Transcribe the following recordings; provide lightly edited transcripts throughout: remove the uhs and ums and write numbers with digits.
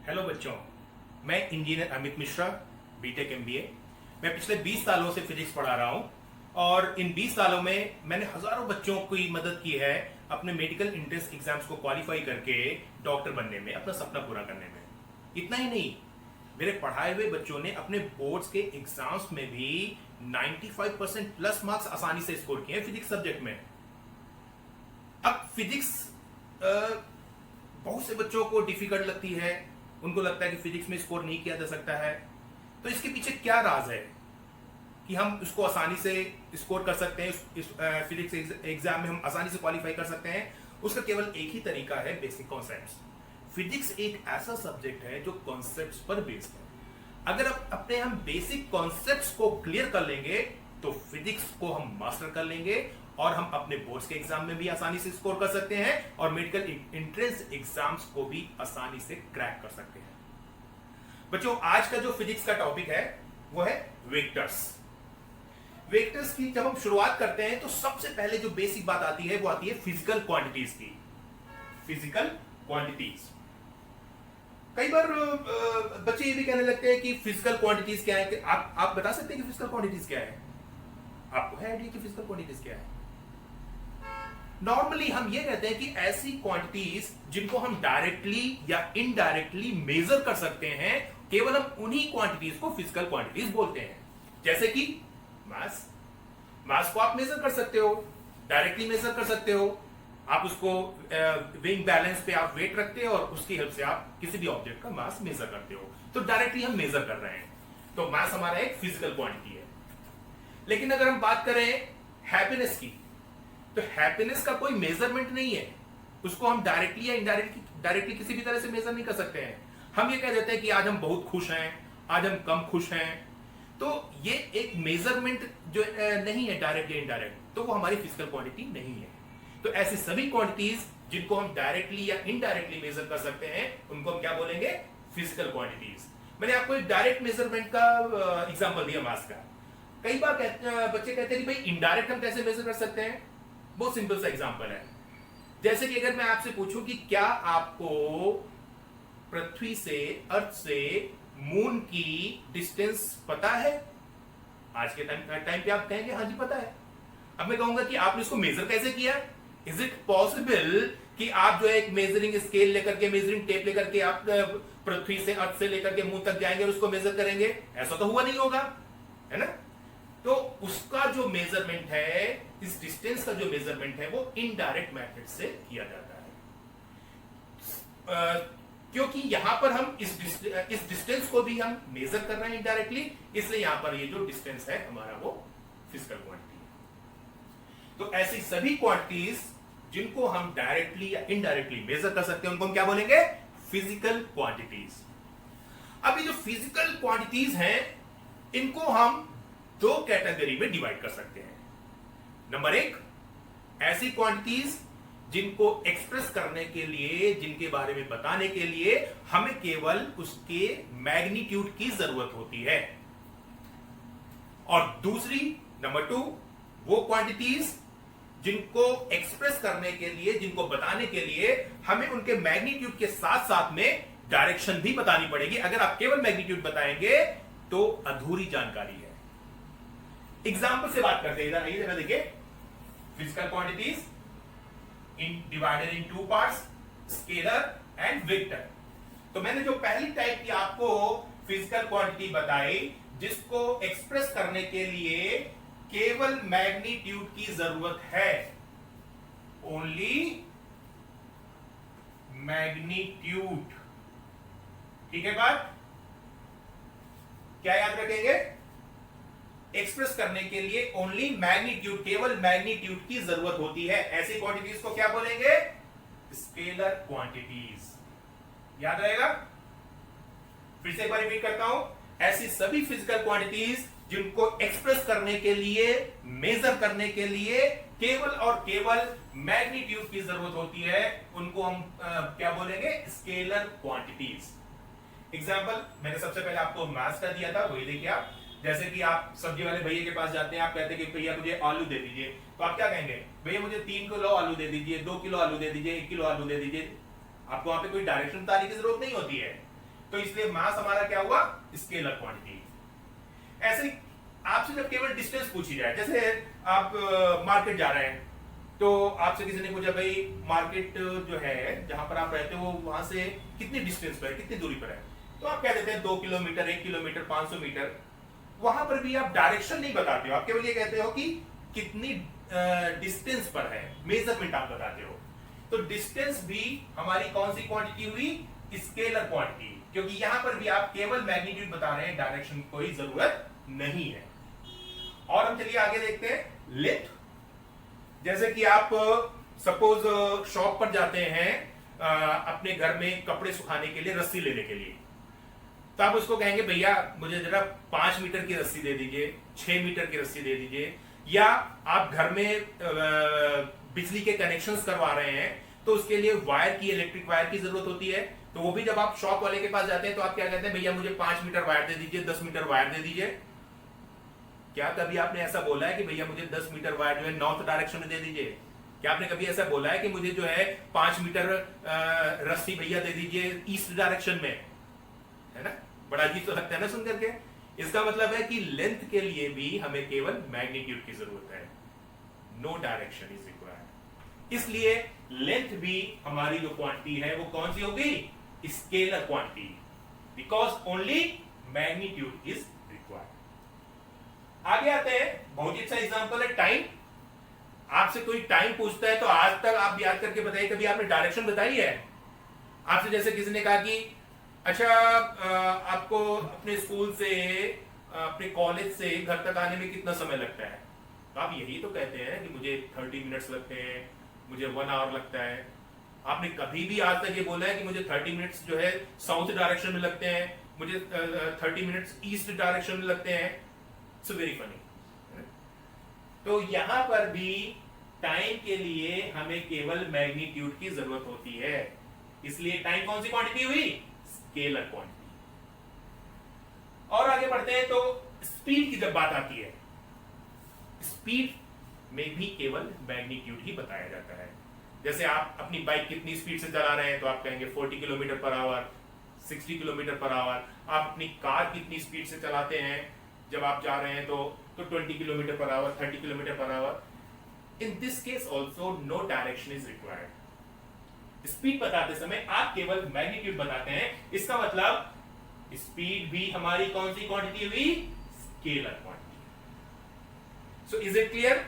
Hello बच्चों, मैं engineer Amit Mishra, B Tech MBA. मैं पिछले 20 सालों से फिजिक्स पढ़ा रहा हूँ और इन 20 सालों में मैंने हजारों बच्चों की मदद की है अपने मेडिकल एंट्रेंस एग्जाम्स को क्वालिफाई करके डॉक्टर बनने में, अपना सपना पूरा करने में। इतना ही नहीं, मेरे पढ़ाए हुए बच्चों ने अपने बोर्ड्स के एग्जाम्स में भी 95% प्लस मार्क्स आसानी से स्कोर किए हैं फिजिक्स सब्जेक्ट में। अब फिजिक्स बहुत से बच्चों को डिफिकल्ट लगती है, उनको लगता है कि फिजिक्स में स्कोर नहीं किया जा सकता है। तो इसके पीछे क्या राज है कि हम इसको आसानी से स्कोर कर सकते हैं, इस फिजिक्स एग्जाम में हम आसानी से क्वालिफाई कर सकते हैं? उसका केवल एक ही तरीका है, बेसिक कॉन्सेप्ट्स। फिजिक्स एक ऐसा सब्जेक्ट है जो कॉन्सेप्ट्स पर बेस्ड है। अगर अपने हम बेसिक कॉन्सेप्ट्स को क्लियर कर लेंगे तो फिजिक्स को हम मास्टर कर लेंगे और हम अपने बोर्ड्स के एग्जाम में भी आसानी से स्कोर कर सकते हैं और मेडिकल एंट्रेंस एग्जाम्स को भी आसानी से क्रैक कर सकते हैं। बच्चों, आज का जो फिजिक्स का टॉपिक है वो है वेक्टर्स। वेक्टर्स की जब हम शुरुआत करते हैं तो सबसे पहले जो बेसिक बात आती है वो आती है फिजिकल क्वांटिटीज की। फिजिकल क्वांटिटीज, कई बार बच्चे ये भी कहने लगते हैं कि फिजिकल क्वांटिटीज क्या है। आप बता सकते हैं कि फिजिकल क्वांटिटीज क्या है? आपको है आइडिया कि फिजिकल क्वांटिटीज क्या है? नॉर्मली हम ये कहते हैं कि ऐसी क्वांटिटीज जिनको हम डायरेक्टली या इनडायरेक्टली मेजर कर सकते हैं, केवल हम उन्हीं क्वांटिटीज को फिजिकल क्वांटिटीज बोलते हैं। जैसे कि मास को आप मेजर कर सकते हो, डायरेक्टली मेजर कर सकते हो। आप उसको विंग बैलेंस पे आप वेट रखते हो और उसकी हेल्प से आप किसी भी ऑब्जेक्ट का मास मेजर करते हो, तो डायरेक्टली हम मेजर कर रहे हैं। तो मास हमारा एक फिजिकल क्वांटिटी है। लेकिन अगर हम बात करें हैप्पीनेस की, तो हैप्पीनेस का कोई मेजरमेंट नहीं है। उसको हम डायरेक्टली या इनडायरेक्टली किसी भी तरह से मेजर नहीं कर सकते हैं। हम ये कह देते हैं कि आज हम बहुत खुश हैं, आज हम कम खुश हैं, तो ये एक मेजरमेंट जो नहीं है डायरेक्ट या इनडायरेक्ट, तो वो हमारी फिजिकल क्वांटिटी नहीं है। तो ऐसी सभी क्वांटिटीज जिनको हम डायरेक्टली या इनडायरेक्टली मेजर कर सकते हैं उनको हम क्या बोलेंगे? Physical quantities. मैंने आपको एक डायरेक्ट मेजरमेंट का एग्जांपल दिया मास का। कई बार बच्चे कहते हैं कि भाई इनडायरेक्ट हम कैसे मेजर कर सकते हैं? बहुत सिंपल सा एग्जांपल है। जैसे कि अगर मैं आपसे पूछूं कि क्या आपको पृथ्वी से, अर्थ से मून की डिस्टेंस पता है? आज के टाइम पे आप कहेंगे हाँ जी पता है। अब मैं कहूंगा कि आपने इसको मेजर कैसे किया? इज इट पॉसिबल कि आप जो है एक मेजरिंग स्केल लेकर के, मेजरिंग टेप लेकर के आप पृथ्वी से, अर्थ से लेकर के मून तक जाएंगे और उसको मेजर करेंगे? ऐसा तो हुआ नहीं होगा, है ना? तो उसका जो मेजरमेंट है, इस डिस्टेंस का जो मेजरमेंट है, वो इनडायरेक्ट मेथड से किया जाता है। क्योंकि यहां पर हम इस डिस्टेंस को भी हम मेजर कर रहे हैं इनडायरेक्टली, इसलिए यहां पर ये जो डिस्टेंस है हमारा वो फिजिकल क्वांटिटी है। तो ऐसी सभी क्वांटिटीज जिनको हम डायरेक्टली या इनडायरेक्टली मेजर कर सकते हैं उनको हम क्या बोलेंगे? Physical quantities. अब ये जो फिजिकल क्वांटिटीज हैं इनको हम दो कैटेगरी में डिवाइड कर सकते हैं। नंबर एक, ऐसी क्वांटिटीज जिनको एक्सप्रेस करने के लिए, जिनके बारे में बताने के लिए हमें केवल उसके मैग्नीट्यूड की जरूरत होती है। और दूसरी, नंबर टू, वो क्वांटिटीज जिनको एक्सप्रेस करने के लिए, जिनको बताने के लिए हमें उनके मैग्नीट्यूड के साथ साथ में डायरेक्शन भी बतानी पड़ेगी। अगर आप केवल मैग्नीट्यूड बताएंगे तो अधूरी जानकारी है। एग्जाम्पल से बात करते हैं। इधर आइए, देखिए, physical quantities divided in two parts, scalar and vector. तो मैंने जो पहली टाइप की आपको फिजिकल क्वांटिटी बताई, जिसको एक्सप्रेस करने के लिए केवल मैग्नीट्यूड की जरूरत है, ओनली मैग्नीट्यूड। ठीक है बात? क्या याद रखेंगे? एक्सप्रेस करने के लिए ओनली मैग्नीट्यूड, केवल मैग्नीट्यूड की जरूरत होती है। ऐसी क्वांटिटीज को क्या बोलेंगे? Scalar quantities. याद रहेगा? फिर से एक बार रिपीट करता हूं, ऐसी सभी फिजिकल क्वांटिटीज जिनको एक्सप्रेस करने के लिए, मेजर करने के लिए केवल और केवल मैग्नीट्यूड की जरूरत होती है, उनको हम क्या बोलेंगे? Scalar quantities. एग्जाम्पल मैंने सबसे पहले आपको मास का दिया था, वही देखिए आप। जैसे कि आप सब्जी वाले भैया के पास जाते हैं, आप कहते हैं कि भैया मुझे आलू दे दीजिए, तो आप क्या कहेंगे? भैया मुझे 3 किलो आलू दे दीजिए, 2 किलो आलू दे दीजिए, 1 किलो आलू दे दीजिए। आपको वहां पे कोई डायरेक्शन बताने की जरूरत नहीं होती है। तो इसलिए मास हमारा क्या हुआ, स्केलर क्वांटिटी। ऐसे आपसे जब केवल डिस्टेंस पूछी जाए, जैसे आप मार्केट जा रहे हैं, तो आपसे किसी ने पूछा भाई मार्केट जो है जहां पर आप रहते हो वहां से कितनी डिस्टेंस पर है, कितनी दूरी पर है, तो आप कह देते हैं 2 किलोमीटर, 1 किलोमीटर, 500 मीटर। वहां पर भी आप डायरेक्शन नहीं बताते हो, आप केवल ये कहते हो कि कितनी डिस्टेंस पर है, मेजरमेंट आप बताते हो। तो डिस्टेंस भी हमारी कौन सी क्वांटिटी हुई, स्केलर क्वांटिटी, क्योंकि यहां पर भी आप केवल मैग्नीट्यूड बता रहे हैं, डायरेक्शन की कोई जरूरत नहीं है। और हम चलिए आगे देखते हैं लेंथ। जैसे कि आप सपोज शॉप पर जाते हैं अपने घर में कपड़े सुखाने के लिए रस्सी लेने के लिए, तो आप उसको कहेंगे भैया मुझे जरा 5 मीटर की रस्सी दे दीजिए, 6 मीटर की रस्सी दे दीजिए। या आप घर में बिजली के कनेक्शंस करवा रहे हैं, तो उसके लिए वायर की, इलेक्ट्रिक वायर की जरूरत होती है, तो वो भी जब आप शॉप वाले के पास जाते हैं तो आप क्या कहते हैं, भैया मुझे 5 मीटर वायर दे दीजिए, 10 मीटर वायर दे दीजिए। क्या कभी आपने ऐसा बोला है कि भैया मुझे 10 मीटर वायर जो है नॉर्थ डायरेक्शन में दे दीजिए? क्या आपने कभी ऐसा बोला है कि मुझे जो है 5 मीटर रस्सी भैया दे दीजिए ईस्ट डायरेक्शन में? है ना, बड़ा अजीब तो लगता है ना सुन करके। इसका मतलब है कि लेंथ के लिए भी हमें केवल मैग्नीट्यूड की जरूरत है, नो डायरेक्शन इज रिक्वायर्ड। इसलिए लेंथ भी हमारी जो क्वांटिटी है वो कौन सी होगी, scalar quantity, because only magnitude is required. आगे आते हैं, बहुत ही अच्छा एग्जांपल है टाइम। आपसे कोई टाइम पूछता है तो आज तक आप याद करके बताइए कभी आपने डायरेक्शन बताई है? आपसे जैसे किसी ने कहा कि अच्छा आपको अपने स्कूल से, अपने कॉलेज से घर तक आने में कितना समय लगता है, तो आप यही तो कहते हैं कि मुझे 30 मिनट्स लगते हैं, मुझे 1 आवर लगता है। आपने कभी भी आज तक ये बोला है कि मुझे 30 मिनट्स जो है साउथ डायरेक्शन में लगते हैं, मुझे 30 मिनट्स ईस्ट डायरेक्शन में लगते हैं? It's very funny. तो यहां पर भी टाइम के लिए हमें केवल मैग्नीट्यूड की जरूरत होती है, इसलिए टाइम कौन सी क्वांटिटी हुई, स्केलर क्वांटिटी। और आगे बढ़ते हैं तो स्पीड की जब बात आती है, स्पीड में भी केवल मैग्नीट्यूड ही बताया जाता है। जैसे आप अपनी बाइक कितनी स्पीड से चला रहे हैं, तो आप कहेंगे 40 kilometre per our, 60 kilometre per our. आप अपनी कार कितनी स्पीड से चलाते हैं जब आप जा रहे हैं, तो 20 kilometre per hour, 30 kilometre per hour. In this case also no direction is required. Speed बताते समय आप केवल मैग्नीट्यूड बताते हैं, इसका मतलब स्पीड भी हमारी कौन सी क्वांटिटी हुई, scalar quantity. So is it clear?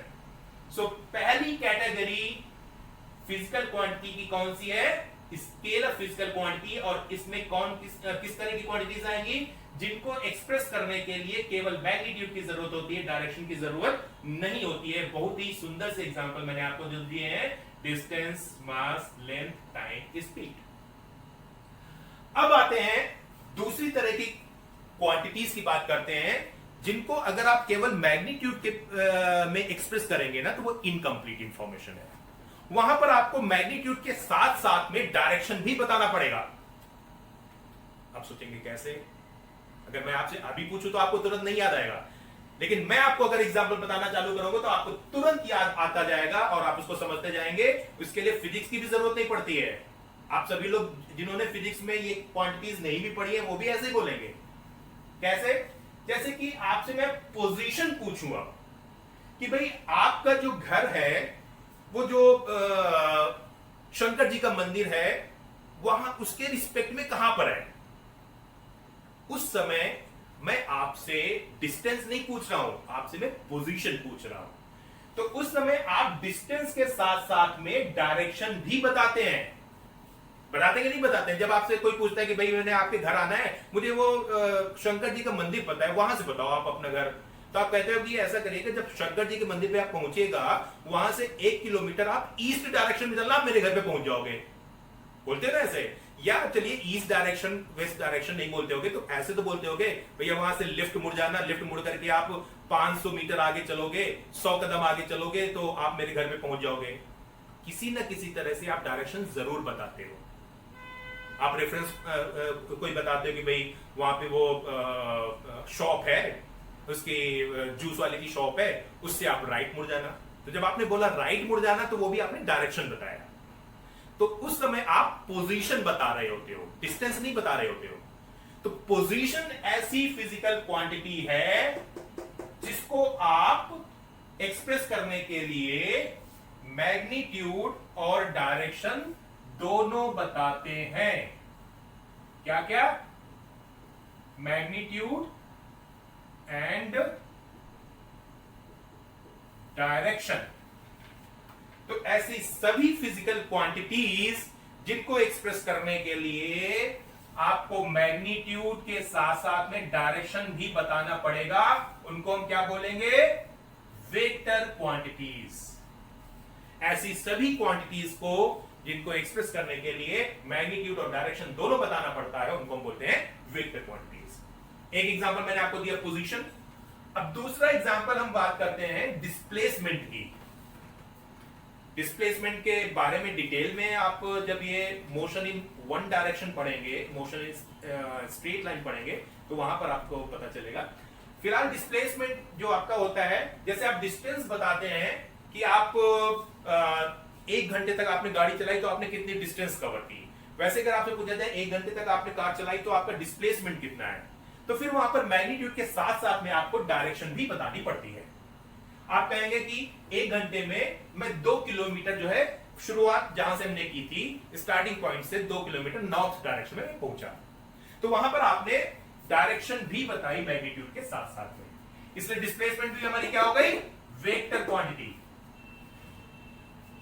So पहली कैटेगरी फिजिकल क्वांटिटी की कौन सी है, स्केलर फिजिकल क्वांटिटी। और इसमें किस तरह की क्वांटिटीज आएंगी, जिनको एक्सप्रेस करने के लिए केवल मैग्नीट्यूड की जरूरत होती है, डायरेक्शन की जरूरत नहीं होती है। बहुत ही सुंदर से एग्जांपल मैंने आपको जो दिए हैं, डिस्टेंस, मास, लेंथ, टाइम, स्पीड। अब आते हैं दूसरी तरह की क्वांटिटीज की बात करते हैं, जिनको अगर आप केवल मैग्नीट्यूड के में एक्सप्रेस करेंगे ना, तो वो इनकम्प्लीट इंफॉर्मेशन है। वहां पर आपको मैग्नीट्यूड के साथ साथ में डायरेक्शन भी बताना पड़ेगा। आप सोचेंगे कैसे? अगर मैं आपसे अभी पूछूं तो आपको तुरंत नहीं याद आएगा, लेकिन मैं आपको अगर एग्जांपल बताना चालू करूंगा तो आपको तुरंत याद आता जाएगा और आप उसको समझते जाएंगे। इसके लिए फिजिक्स की भी जरूरत नहीं पड़ती है। आप सभी लोग जिन्होंने फिजिक्स में ये क्वांटिटीज नहीं भी पढ़ी है, वो भी ऐसे ही बोलेंगे। कैसे? जैसे कि आपसे मैं पोजीशन पूछूंगा कि भाई आपका जो घर है, वो जो शंकर जी का मंदिर है, वहां उसके रिस्पेक्ट में कहां पर है, उस समय मैं आपसे डिस्टेंस नहीं पूछ रहा हूं, आपसे मैं पोजीशन पूछ रहा हूं। तो उस समय आप डिस्टेंस के साथ साथ में डायरेक्शन भी बताते हैं। बताते कि नहीं बताते हैं? जब आपसे कोई पूछता है कि भाई मैंने आपके घर आना है, मुझे वो शंकर जी का मंदिर पता है, वहां से बताओ आप अपना घर, तो आप कहते हो कि ऐसा करिए कि जब शंकर जी के मंदिर पे आप पहुंचेगा, वहां से 1 किलोमीटर आप ईस्ट डायरेक्शन में चलना, आप मेरे घर पे पहुंच जाओगे। बोलते हो ना ऐसे? या चलिए ईस्ट डायरेक्शन, वेस्ट डायरेक्शन नहीं बोलते होगे तो ऐसे तो बोलते होगे, भैया वहां से लिफ्ट मुड़ जाना, लिफ्ट मुड़ करके आप 500 मीटर आगे चलोगे, 100 कदम आगे चलोगे तो आप मेरे घर पे पहुंच जाओगे। किसी ना किसी तरह से आप डायरेक्शन जरूर बताते हो। आप रेफरेंस कोई बताते हो कि भाई वहां पे वो शॉप है, उसकी जूस वाले की शॉप है, उससे आप राइट मुड़ जाना। तो जब आपने बोला राइट मुड़ जाना, तो वो भी आपने डायरेक्शन बताया। तो उस समय आप पोजीशन बता रहे होते हो, डिस्टेंस नहीं बता रहे होते हो। तो पोजीशन ऐसी फिजिकल क्वांटिटी है जिसको आप एक्सप्रेस करने के लिए मैग्नीट्यूड और डायरेक्शन दोनों बताते हैं। क्या क्या? Magnitude and direction. तो ऐसी सभी फिजिकल क्वांटिटीज जिनको एक्सप्रेस करने के लिए आपको मैग्नीट्यूड के साथ साथ में डायरेक्शन भी बताना पड़ेगा, उनको हम क्या बोलेंगे? Vector quantities. ऐसी सभी क्वांटिटीज को जिनको एक्सप्रेस करने के लिए मैग्नीट्यूड और डायरेक्शन दोनों बताना पड़ता है, उनको हम बोलते हैं वेक्टर क्वांटिटीज। एक एग्जांपल मैंने आपको दिया पोजीशन। अब दूसरा एग्जांपल हम बात करते हैं डिस्प्लेसमेंट की। डिस्प्लेसमेंट के बारे में डिटेल में आप जब ये मोशन इन वन डायरेक्शन पढ़ेंगे, मोशन इन स्ट्रेट लाइन पढ़ेंगे, तो वहां पर आपको पता चलेगा। फिलहाल डिस्प्लेसमेंट जो आपका होता है, जैसे आप डिस्टेंस बताते हैं कि आप 1 घंटे तक आपने गाड़ी चलाई तो आपने कितनी डिस्टेंस कवर की, वैसे अगर आपसे पूछा जाए 1 घंटे तक आपने कार चलाई तो आपका डिस्प्लेसमेंट कितना है, तो फिर वहां पर मैग्नीट्यूड के साथ साथ में आपको डायरेक्शन भी बतानी पड़ती है। आप कहेंगे कि 1 घंटे में मैं 2 किलोमीटर जो है, शुरुआत जहां से हमने की थी स्टार्टिंग पॉइंट से 2 किलोमीटर नॉर्थ डायरेक्शन में पहुंचा, तो वहां पर आपने डायरेक्शन भी बताई मैग्नीट्यूड के साथ साथ में, इसलिए डिस्प्लेसमेंट भी हमारी क्या हो गई? Vector quantity.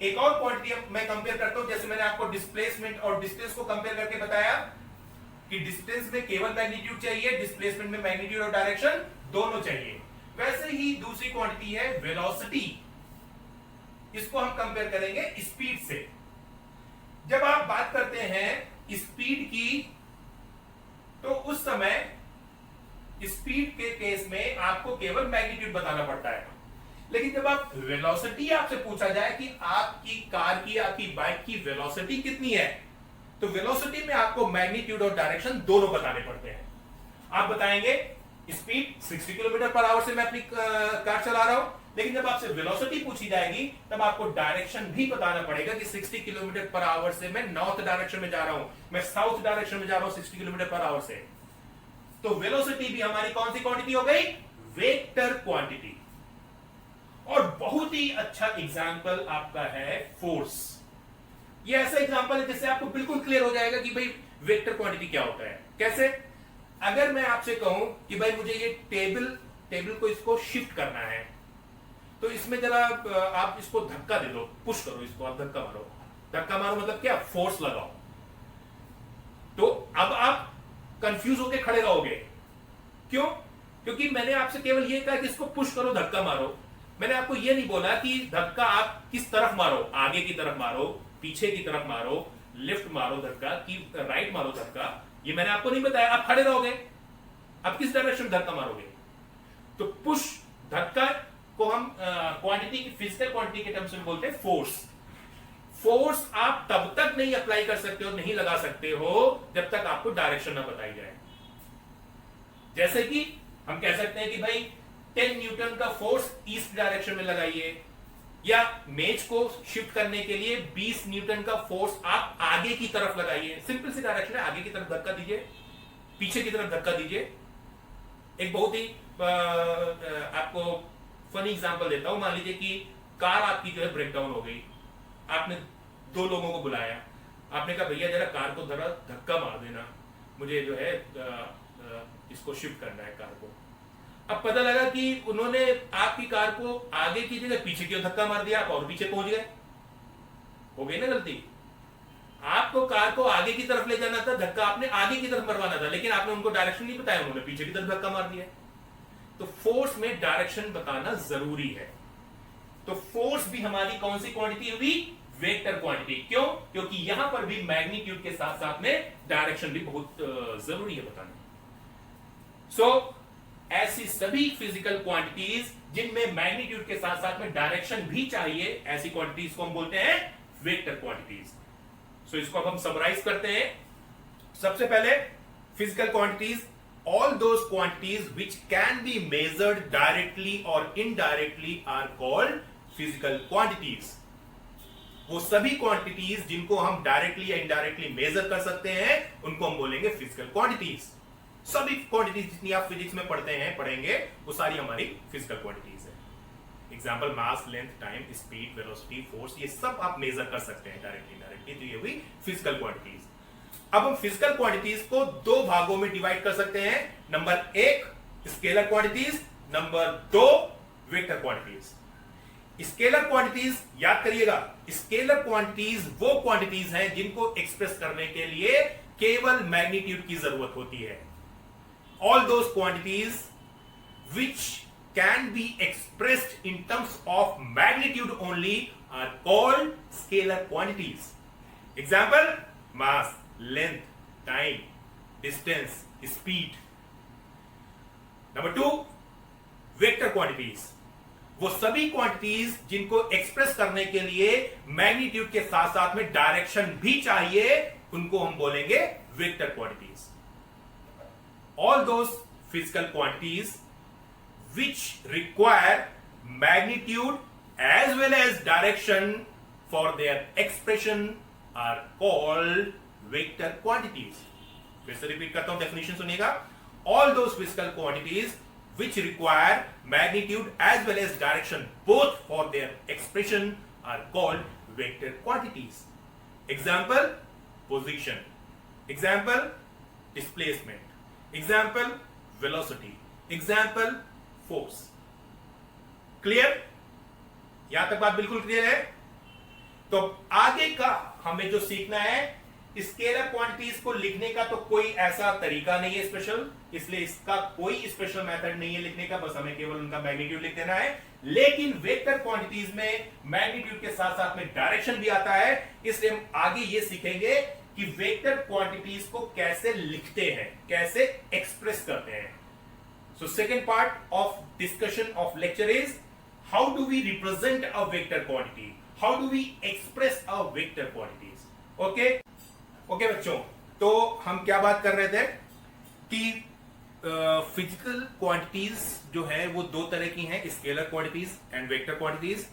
एक और क्वांटिटी मैं कंपेयर करता हूं, जैसे मैंने आपको डिस्प्लेसमेंट और डिस्टेंस को कंपेयर करके बताया कि डिस्टेंस में केवल मैग्नीट्यूड चाहिए, डिस्प्लेसमेंट में मैग्नीट्यूड और डायरेक्शन दोनों चाहिए। वैसे ही दूसरी क्वांटिटी है वेलोसिटी, इसको हम कंपेयर करेंगे स्पीड से। जब आप बात करते हैं स्पीड की, तो उस समय स्पीड के केस में आपको केवल मैग्नीट्यूड बताना पड़ता है, लेकिन जब आप वेलोसिटी आपसे पूछा जाए कि आपकी कार की, आपकी बाइक की वेलोसिटी कितनी है, तो वेलोसिटी में आपको मैग्नीट्यूड और डायरेक्शन दोनों बताने पड़ते हैं। आप बताएंगे स्पीड 60 किलोमीटर पर आवर से मैं अपनी कार चला रहा हूं, लेकिन जब आपसे वेलोसिटी पूछी जाएगी तब आपको डायरेक्शन भी बताना पड़ेगा कि 60 किलोमीटर पर आवर से मैं नॉर्थ डायरेक्शन में जा रहा हूं, मैं साउथ डायरेक्शन में जा रहा हूं 60 किलोमीटर पर आवर से। तो वेलोसिटी भी हमारी कौन सी क्वांटिटी हो गई? Vector quantity. और बहुत ही अच्छा एग्जांपल आपका है फोर्स। ये ऐसा एग्जांपल है जिससे आपको बिल्कुल क्लियर हो जाएगा कि भाई वेक्टर क्वांटिटी क्या होता है। कैसे? अगर मैं आपसे कहूं कि भाई मुझे ये टेबल को इसको शिफ्ट करना है, तो इसमें जरा आप इसको धक्का दे दो, पुश करो इसको, आप धक्का मारो। धक्का मारो मतलब क्या? फोर्स लगाओ। तो अब आप कंफ्यूज होकर खड़े रहोगे। क्यों? क्योंकि मैंने आपसे केवल ये कहा कि इसको पुश करो, धक्का मारो। मैंने आपको ये नहीं बोला कि धक्का आप किस तरफ मारो, आगे की तरफ मारो, पीछे की तरफ मारो, लेफ्ट मारो धक्का कि राइट मारो धक्का, ये मैंने आपको नहीं बताया। आप खड़े रहोगे, आप किस डायरेक्शन में धक्का मारोगे? तो पुश, धक्का को हम क्वांटिटी की, फिजिकल क्वांटिटी के टर्म्स में बोलते हैं फोर्स। फोर्स आप तब तक नहीं अप्लाई कर सकते हो, नहीं लगा सकते हो, जब तक आपको डायरेक्शन ना बताई जाए। जैसे कि हम कह सकते हैं कि भाई 10 न्यूटन का फोर्स ईस्ट डायरेक्शन में लगाइए, या मेज को शिफ्ट करने के लिए 20 न्यूटन का फोर्स आप आगे की तरफ लगाइए। सिंपल सी डायरेक्शन है, आगे की तरफ धक्का दीजिए, पीछे की तरफ धक्का दीजिए। एक बहुत ही आपको फनी एग्जांपल देता हूं। मान लीजिए कि कार आपकी जो है ब्रेकडाउन हो गई, आपने 2 लोगों को बुलाया, आपने कहा भैया जरा कार को जरा धक्का मार देना, मुझे जो है इसको शिफ्ट करना है कार को। अब पता लगा कि उन्होंने आपकी कार को आगे की जगह पीछे की ओर धक्का मार दिया, आप और पीछे पहुंच गए। हो गई ना गलती? आपको कार को आगे की तरफ ले जाना था, धक्का आपने आगे की तरफ मरवाना था, लेकिन आपने उनको डायरेक्शन नहीं बताया, उन्होंने पीछे की तरफ धक्का मार दिया। तो फोर्स में डायरेक्शन बताना जरूरी है। तो फोर्स भी हमारी कौन सी क्वांटिटी हुई? Vector quantity. क्यों? क्योंकि यहां पर भी मैग्नीट्यूड के साथ साथ में डायरेक्शन भी बहुत जरूरी है बताना। ऐसी सभी फिजिकल क्वांटिटीज जिनमें मैग्नीट्यूड के साथ साथ में डायरेक्शन भी चाहिए, ऐसी क्वांटिटीज को हम बोलते हैं वेक्टर क्वांटिटीज। इसको अब हम समराइज करते हैं। सबसे पहले physical quantities, all those quantities which can be measured directly or indirectly are called physical quantities। वो सभी क्वांटिटीज जिनको हम डायरेक्टली या इनडायरेक्टली मेजर कर सकते हैं, उनको हम बोलेंगे फिजिकल क्वांटिटीज। सभी क्वांटिटीज जितनी आप फिजिक्स में पढ़ेंगे वो सारी हमारी फिजिकल क्वांटिटीज है। Example mass, length, time, speed, velocity, force, ये सब आप मेजर कर सकते हैं डायरेक्टली इनडायरेक्टली। तो ये हुई फिजिकल क्वांटिटीज। अब हम फिजिकल क्वांटिटीज को दो भागों में डिवाइड कर सकते हैं। Number 1 scalar quantities, number 2 vector quantities. Scalar quantities याद करिएगा, स्केलर क्वांटिटीज वो क्वांटिटीज हैं जिनको एक्सप्रेस करने के लिए केवल मैग्नीट्यूड की जरूरत होती है। All those quantities which can be expressed in terms of magnitude only are called scalar quantities. Example: mass, length, time, distance, speed. Number 2 vector quantities. वो सभी क्वांटिटीज जिनको एक्सप्रेस करने के लिए मैग्नीट्यूड के साथ साथ में डायरेक्शन भी चाहिए, उनको हम बोलेंगे vector quantities. All those physical quantities which require magnitude as well as direction for their expression are called vector quantities. फिर से रिपीट करता हूं, डेफिनेशन सुनिएगा। All those physical quantities which require magnitude as well as direction both for their expression are called vector quantities. Example: position. Example: displacement. Example: velocity. Example: force. Clear? यहां तक बात बिल्कुल clear है? तो आगे का हमें जो सीखना है, स्केलर क्वांटिटीज को लिखने का तो कोई ऐसा तरीका नहीं है स्पेशल, इसलिए इसका कोई स्पेशल मेथड नहीं है लिखने का, बस हमें केवल उनका मैग्नीट्यूड लिख देना है। लेकिन वेक्टर क्वांटिटीज में मैग्नीट्यूड के साथ साथ में डायरेक्शन भी आता है, इसलिए हम आगे ये सीखेंगे कि वेक्टर क्वांटिटीज को कैसे लिखते हैं, कैसे एक्सप्रेस करते हैं। So second part of discussion of lecture is how do we represent a vector quantity? How do we express a vector quantities? Okay? Okay बच्चों, तो हम क्या बात कर रहे थे कि फिजिकल क्वांटिटीज जो है वो दो तरह की हैं, scalar quantities and vector quantities.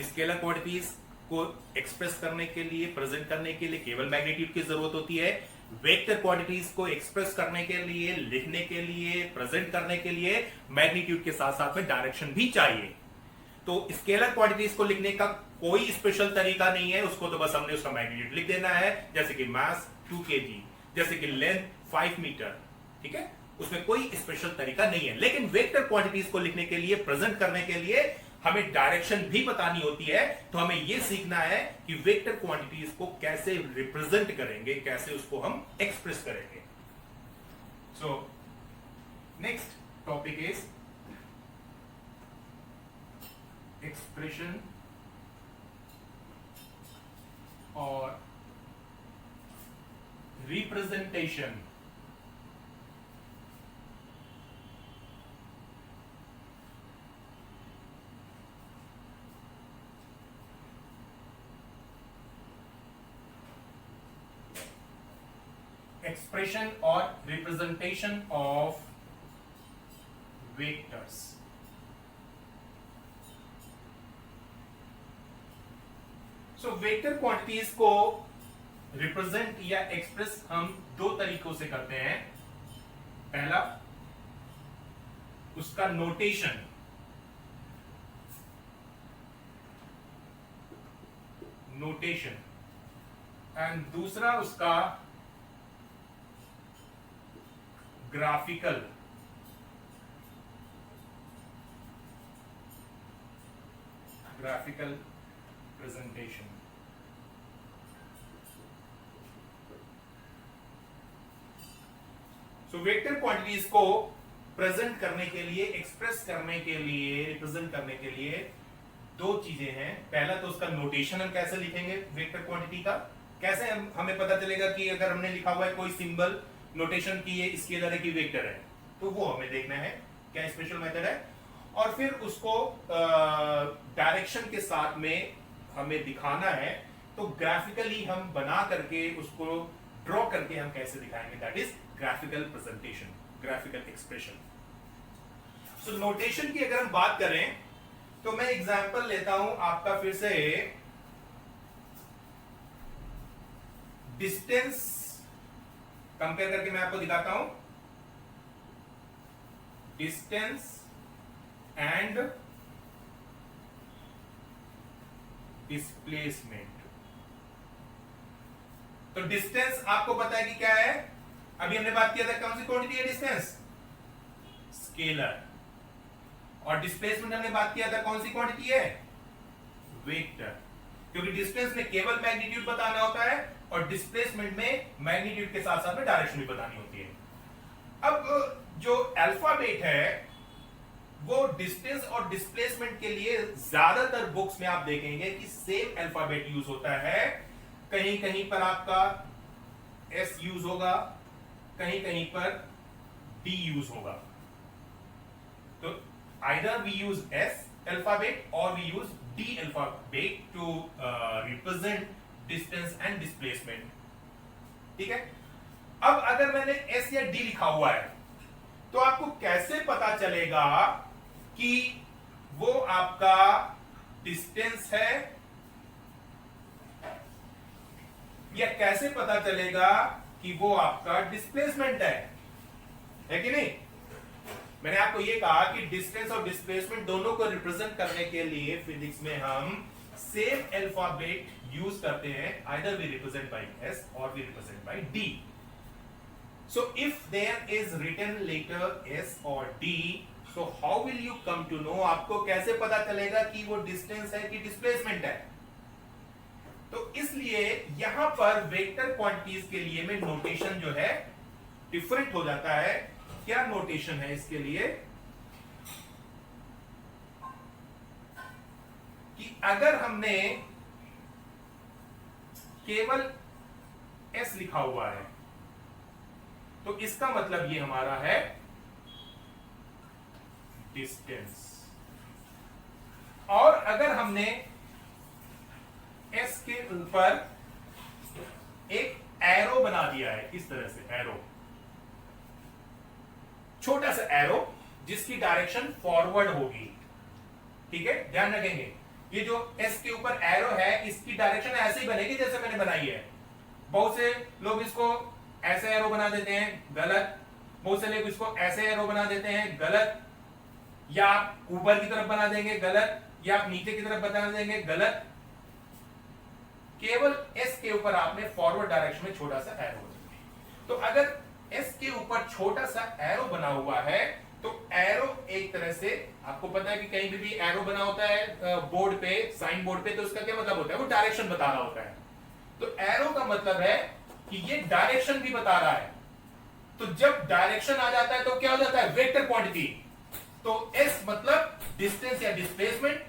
Scalar quantities को एक्सप्रेस करने के लिए, प्रेजेंट करने के लिए केवल मैग्नीट्यूड की जरूरत होती है। वेक्टर क्वांटिटीज को एक्सप्रेस करने के लिए, लिखने के लिए, प्रेजेंट करने के लिए मैग्नीट्यूड के साथ साथ में डायरेक्शन भी चाहिए। तो स्केलर क्वांटिटीज को लिखने का कोई स्पेशल तरीका नहीं है, उसको तो बस हमने उसका मैग्नीट्यूड लिख देना है, जैसे कि मास 2 kg, जैसे कि लेंथ 5 मीटर, ठीक है, उसमें कोई स्पेशल तरीका नहीं है। लेकिन वेक्टर क्वांटिटीज को लिखने के लिए, प्रेजेंट करने के लिए हमें डायरेक्शन भी बतानी होती है। तो हमें यह सीखना है कि वेक्टर क्वांटिटीज को कैसे रिप्रेजेंट करेंगे, कैसे उसको हम एक्सप्रेस करेंगे। So next topic is expression और रिप्रेजेंटेशन एक्सप्रेशन और representation of vectors. So vector quantities को रिप्रेजेंट या एक्सप्रेस हम दो तरीकों से करते हैं। पहला, उसका नोटेशन, एंड दूसरा उसका graphical presentation. So vector quantities को प्रेजेंट करने के लिए, एक्सप्रेस करने के लिए, रिप्रेजेंट करने के लिए दो चीजें हैं। पहला तो उसका नोटेशन हम कैसे लिखेंगे वेक्टर क्वांटिटी का, कैसे हमें पता चलेगा कि अगर हमने लिखा हुआ है कोई सिंबल, नोटेशन की ये स्केलर है कि वेक्टर है, तो वो हमें देखना है, क्या स्पेशल मेथड है। और फिर उसको डायरेक्शन के साथ में हमें दिखाना है, तो ग्राफिकली हम बना करके उसको ड्रॉ करके हम कैसे दिखाएंगे, that is graphical presentation, graphical expression. So notation की अगर हम बात करें तो मैं एग्जांपल लेता हूं आपका, फिर से डिस्टेंस कंपेयर करके मैं आपको दिखाता हूं। Distance and displacement. तो डिस्टेंस आपको पता है कि क्या है, अभी हमने बात किया था कौन सी क्वांटिटी है डिस्टेंस, स्केलर। और डिस्प्लेसमेंट हमने बात किया था कौन सी क्वांटिटी है, वेक्टर। क्योंकि डिस्टेंस में केवल मैग्नीट्यूड बताना होता है और डिस्प्लेसमेंट में मैग्नीट्यूड के साथ साथ में डायरेक्शन भी बतानी होती है। अब जो अल्फाबेट है वो डिस्टेंस और डिस्प्लेसमेंट के लिए ज्यादातर बुक्स में आप देखेंगे कि सेम अल्फाबेट यूज होता है। कहीं कहीं पर आपका एस यूज होगा, कहीं कहीं पर डी यूज होगा। तो either we use S alphabet और we use D alphabet to represent distance and displacement. ठीक है। अब अगर मैंने एस या डी लिखा हुआ है तो आपको कैसे पता चलेगा कि वो आपका डिस्टेंस है, या कैसे पता चलेगा कि वो आपका डिस्प्लेसमेंट है कि नहीं। मैंने आपको ये कहा कि डिस्टेंस और डिस्प्लेसमेंट दोनों को रिप्रेजेंट करने के लिए फिजिक्स में हम सेम अल्फाबेट यूज करते हैं, either we represent by S और we represent by D. So if there is written letter S or D, so how will you come to know, आपको कैसे पता चलेगा कि वो डिस्टेंस है कि डिस्प्लेसमेंट है। तो इसलिए यहां पर वेक्टर क्वांटिटीज के लिए में नोटेशन जो है डिफरेंट हो जाता है। क्या नोटेशन है इसके लिए कि अगर हमने केवल S लिखा हुआ है तो इसका मतलब ये हमारा है डिस्टेंस। और अगर हमने एस के ऊपर एक एरो बना दिया है, इस तरह से एरो, छोटा सा एरो जिसकी डायरेक्शन फॉरवर्ड होगी। ठीक है, ध्यान रखेंगे ये जो एस के ऊपर एरो है इसकी डायरेक्शन ऐसे ही बनेगी जैसे मैंने बनाई है। बहुत से लोग इसको ऐसे एरो बना देते हैं, गलत। बहुत से लोग इसको ऐसे एरो बना देते हैं, गलत। या आप ऊपर की तरफ बना देंगे, गलत। या आप नीचे की तरफ बना देंगे, गलत। केवल एस के ऊपर आपने फॉरवर्ड डायरेक्शन में छोटा सा एरो बनाया। तो अगर एस के ऊपर छोटा सा एरो बना हुआ है तो एरो एक तरह से, आपको पता है कि कहीं भी एरो बना होता है बोर्ड पे, साइन बोर्ड पे, तो उसका क्या मतलब होता है, वो डायरेक्शन बता रहा होता है। तो एरो का मतलब है कि ये डायरेक्शन भी बता रहा है। तो जब डायरेक्शन आ जाता है तो क्या हो जाता है, वेक्टर क्वांटिटी। तो एस मतलब डिस्टेंस या डिस्प्लेसमेंट,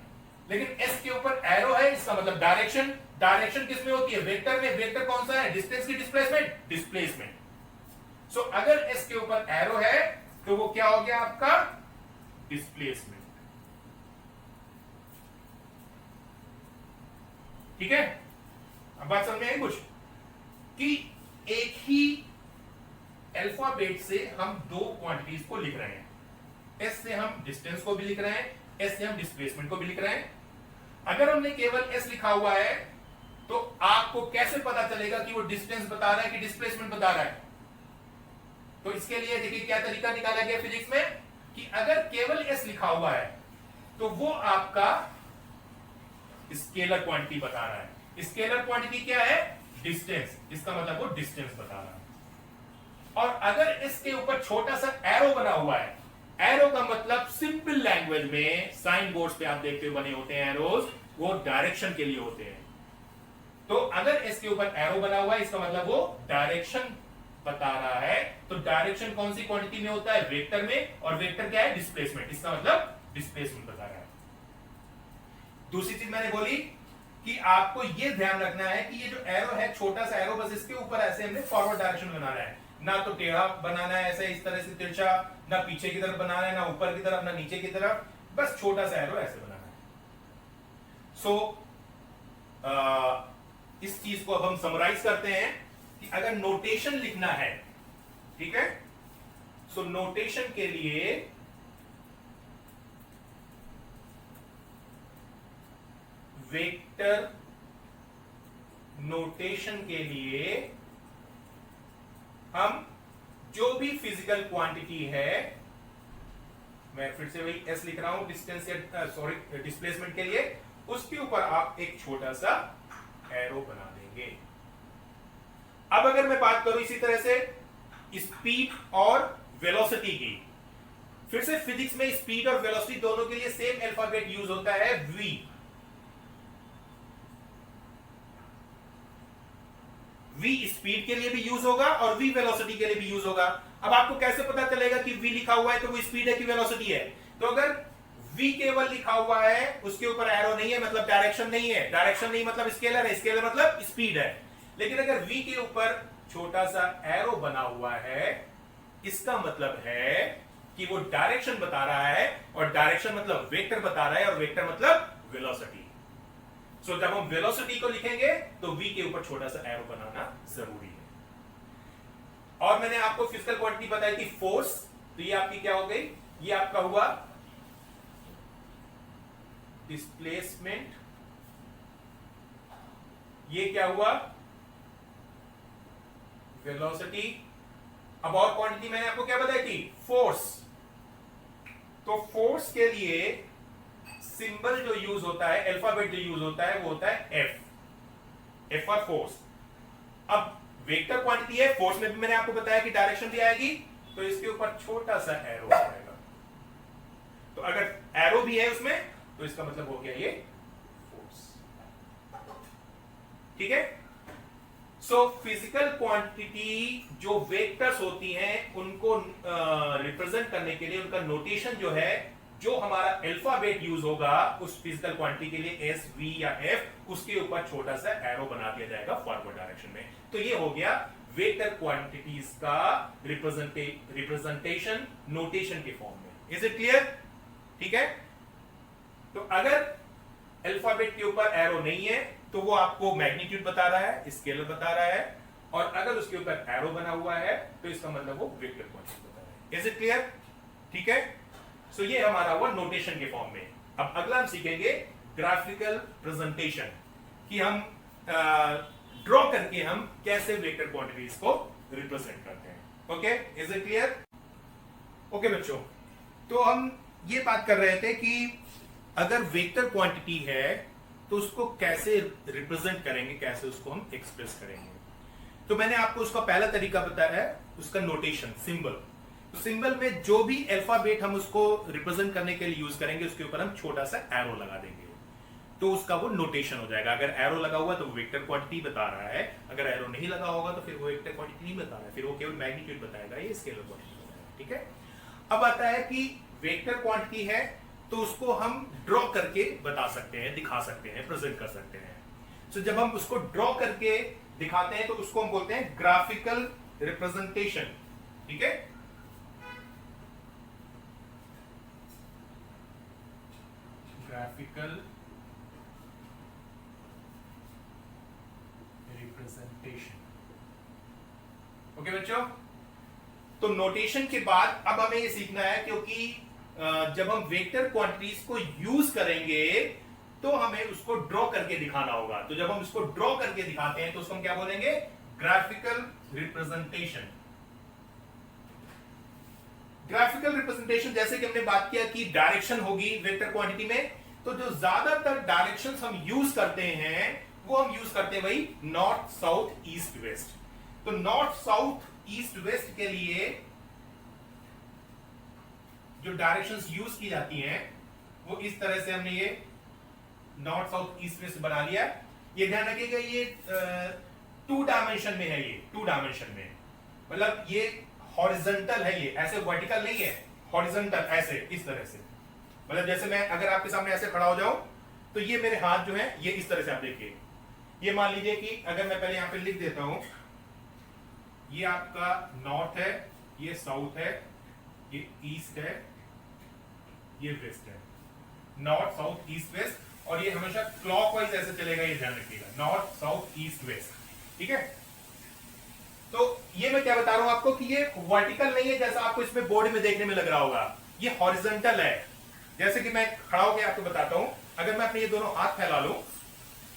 लेकिन एस के ऊपर एरो है इसका मतलब डायरेक्शन। डायरेक्शन किस में होती है, वेक्टर में। वेक्टर कौन सा है, डिस्टेंस की डिस्प्लेसमेंट, डिस्प्लेसमेंट। सो अगर एस के ऊपर एरो है तो वो क्या हो गया आपका, डिस्प्लेसमेंट। ठीक है, अब बात समझ में आई कुछ, कि एक ही अल्फाबेट से हम दो क्वांटिटीज को लिख रहे हैं। एस से हम डिस्टेंस को भी लिख रहे हैं, एस से हम डिस्प्लेसमेंट को भी लिख रहे हैं। अगर हमने केवल एस लिखा हुआ है तो आपको कैसे पता चलेगा कि वो डिस्टेंस बता रहा है कि डिस्प्लेसमेंट बता रहा है। तो इसके लिए देखिए क्या तरीका निकाला गया फिजिक्स में, कि अगर केवल एस लिखा हुआ है तो वो आपका स्केलर क्वांटिटी बता रहा है। स्केलर क्वांटिटी क्या है, डिस्टेंस। इसका मतलब वो डिस्टेंस बता रहा है। और अगर इसके ऊपर छोटा सा एरो बना हुआ है, एरो का मतलब सिंपल लैंग्वेज में साइन बोर्ड्स पे आप देखते हुए बने होते हैं एरोज, वो डायरेक्शन के लिए होते हैं। तो अगर इसके ऊपर एरो बना हुआ है इसका मतलब वो डायरेक्शन बता रहा है। तो डायरेक्शन कौन सी क्वांटिटी में होता है, वेक्टर में। और वेक्टर क्या है, डिस्प्लेसमेंट। इसका मतलब डिस्प्लेसमेंट बता रहा है। दूसरी चीज मैंने बोली कि आपको यह ध्यान रखना है कि ये जो एरो है, छोटा सा एरो, बस इसके ऊपर ऐसे हमने फॉरवर्ड डायरेक्शन बनाना है। ना तो टेढ़ा बनाना है ऐसे इस तरह से तिरछा, ना पीछे की तरफ बनाना है, ना ऊपर की तरफ, ना नीचे की तरफ, बस छोटा सा एरो ऐसे बनाना है। इस चीज को अब हम समराइज करते हैं कि अगर नोटेशन लिखना है, ठीक है, सो नोटेशन के लिए वेक्टर नोटेशन के लिए हम जो भी फिजिकल क्वांटिटी है मैं फिर से वही एस लिख रहा हूं डिस्टेंस या सॉरी डिस्प्लेसमेंट के लिए, उसके ऊपर आप एक छोटा सा एरो बना देंगे। अब अगर मैं बात करूं इसी तरह से स्पीड और वेलोसिटी की, फिर से फिजिक्स में स्पीड और वेलोसिटी दोनों के लिए सेम अल्फाबेट यूज होता है, वी। वी स्पीड के लिए भी यूज होगा और वी वेलोसिटी के लिए भी यूज होगा। अब आपको कैसे पता चलेगा कि वी लिखा हुआ है तो वो स्पीड है कि वेलोसिटी है? तो अगर वी केवल लिखा हुआ है, उसके ऊपर एरो नहीं है, मतलब डायरेक्शन नहीं है, डायरेक्शन नहीं मतलब स्केलर है, स्केलर मतलब स्पीड है। लेकिन अगर वी के ऊपर छोटा सा एरो बना हुआ है, इसका मतलब है कि वो डायरेक्शन बता रहा है, और डायरेक्शन मतलब वेक्टर बता रहा है, और वेक्टर मतलब वेलोसिटी। सो जब हम वेलोसिटी को लिखेंगे तो वी के ऊपर छोटा सा एरो बनाना जरूरी है। और मैंने आपको फिजिकल क्वांटिटी बताई थी फोर्स, तो ये आपकी क्या हो गई? ये आपका हुआ डिस्प्लेसमेंट, ये क्या हुआ? वेलोसिटी। अब और क्वांटिटी मैंने आपको क्या बताई थी? फोर्स। तो फोर्स के लिए सिंबल जो यूज होता है, अल्फाबेट जो यूज होता है, वो होता है एफ। F for force. अब वेक्टर क्वांटिटी है, फोर्स में भी मैंने आपको बताया कि डायरेक्शन भी आएगी, तो इसके ऊपर छोटा सा एरो आएगा। तो अगर एरो भी है उसमें तो इसका मतलब हो गया ये फोर्स। ठीक है? सो फिजिकल क्वांटिटी जो वेक्टर्स होती हैं उनको रिप्रेजेंट करने के लिए उनका नोटेशन जो है, जो हमारा अल्फाबेट यूज होगा उस फिजिकल क्वांटिटी के लिए एस, वी या एफ, उसके ऊपर छोटा सा एरो बना दिया जाएगा फॉरवर्ड डायरेक्शन में। तो ये हो गया वेक्टर क्वांटिटीज का रिप्रेजेंटेशन नोटेशन के फॉर्म में। Is it clear? ठीक है? तो अगर अल्फाबेट के ऊपर एरो नहीं है तो वो आपको मैग्नीट्यूड बता रहा है, स्केलर बता रहा है, और अगर उसके ऊपर एरो बना हुआ है तो इसका मतलब वो वेक्टर क्वांटिटी बता रहा है। Is it clear? ठीक है? सो ये हमारा हुआ नोटेशन के फॉर्म में। अब अगला हम सीखेंगे ग्राफिकल प्रेजेंटेशन, कि हम ड्रॉ करके हम कैसे वेक्टर क्वांटिटीज को रिप्रेजेंट करते हैं। Okay, is it clear? Okay बच्चों, तो हम ये बात कर रहे थे कि अगर वेक्टर क्वांटिटी है तो उसको कैसे रिप्रेजेंट करेंगे, कैसे उसको हम एक्सप्रेस करेंगे। तो मैंने आपको उसका पहला तरीका बताया है, उसका नोटेशन, सिंबल। तो सिंबल में जो भी अल्फाबेट हम उसको रिप्रेजेंट करने के लिए यूज करेंगे, उसके ऊपर हम छोटा सा एरो लगा देंगे, तो उसका वो नोटेशन हो जाएगा। अगर एरो लगा हुआ तो वो वेक्टर क्वांटिटी बता रहा है, अगर एरो नहीं लगा होगा तो फिर वो वेक्टर क्वांटिटी नहीं बता रहा है, फिर वो केवल मैग्नीट्यूड बताएगा, ये स्केलर क्वांटिटी बताएगा। ठीक है? अब आता है कि वेक्टर क्वांटिटी है तो उसको हम ड्रॉ करके बता सकते हैं, दिखा सकते हैं, प्रेजेंट कर सकते हैं। तो जब हम उसको ड्रॉ करके दिखाते हैं तो उसको हम बोलते हैं ग्राफिकल रिप्रेजेंटेशन। ठीक है? Graphical representation. ओके बच्चों, तो नोटेशन के बाद अब हमें ये सीखना है, क्योंकि जब हम वेक्टर क्वांटिटीज को यूज करेंगे तो हमें उसको ड्रॉ करके दिखाना होगा। तो जब हम उसको ड्रॉ करके दिखाते हैं तो उसको हम क्या बोलेंगे? Graphical representation. ग्राफिकल रिप्रेजेंटेशन, जैसे कि हमने बात किया कि डायरेक्शन होगी वेक्टर क्वांटिटी में, तो जो ज्यादातर डायरेक्शंस हम यूज करते हैं वो हम यूज करते हैं वही नॉर्थ, साउथ, ईस्ट, वेस्ट। तो नॉर्थ, साउथ, ईस्ट, वेस्ट के लिए जो डायरेक्शंस यूज की जाती हैं वो इस तरह से हमने ये नॉर्थ, साउथ, ईस्ट, वेस्ट बना लिया। ये ध्यान रखिएगा, ये 2 डायमेंशन में है, ये 2 डायमेंशन में, मतलब ये हॉरिजॉन्टल है, ये ऐसे वर्टिकल नहीं है, हॉरिजॉन्टल ऐसे, इस तरह से। मतलब जैसे मैं अगर आपके सामने ऐसे खड़ा हो जाऊं तो ये मेरे हाथ जो है ये इस तरह से, आप देखिए, ये मान लीजिए कि अगर मैं पहले यहां पे लिख देता हूं, ये आपका नॉर्थ है, ये साउथ है, ये ईस्ट है, ये वेस्ट है। नॉर्थ, साउथ, ईस्ट, वेस्ट, और ये हमेशा क्लॉकवाइज ऐसे चलेगा, ये ध्यान रखिएगा, नॉर्थ, साउथ, ईस्ट, वेस्ट। ठीक है? तो ये मैं क्या बता रहा हूं आपको कि ये वर्टिकल नहीं है जैसा आपको इसमें बोर्ड में देखने में लग रहा होगा, ये हॉरिजॉन्टल है। जैसे कि मैं खड़ा होकर आपको बताता हूं, अगर मैं अपने ये दोनों हाथ फैला लूं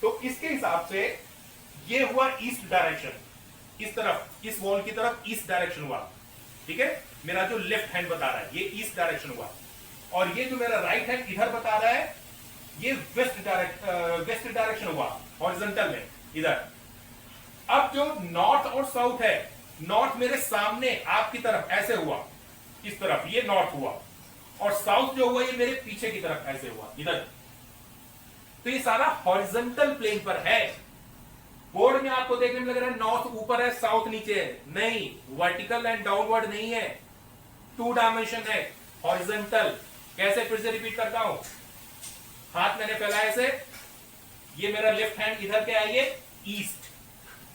तो इसके हिसाब से ये हुआ ईस्ट डायरेक्शन, इस तरफ, इस वॉल की तरफ ईस्ट डायरेक्शन हुआ। ठीक है? मेरा जो लेफ्ट हैंड बता रहा है ये ईस्ट डायरेक्शन हुआ। और ये जो मेरा राइट हैंड इधर बता रहा है ये वेस्ट डायरेक्शन हुआ हॉरिजॉन्टल में इधर। अब जो नॉर्थ और साउथ है, नॉर्थ मेरे सामने आपकी तरफ ऐसे हुआ, इस तरफ ये नॉर्थ हुआ, और साउथ जो हुआ ये मेरे पीछे की तरफ ऐसे हुआ इधर। तो ये सारा हॉरिजॉन्टल प्लेन पर है। बोर्ड में आपको देखने में लग रहा है नॉर्थ ऊपर है साउथ नीचे है, नहीं, वर्टिकल एंड डाउनवर्ड नहीं है, 2 डायमेंशन है, हॉरिजॉन्टल। कैसे, फिर से रिपीट करता हूं, हाथ मैंने फैलाया ऐसे, ये मेरा लेफ्ट हैंड इधर क्या है, ये ईस्ट,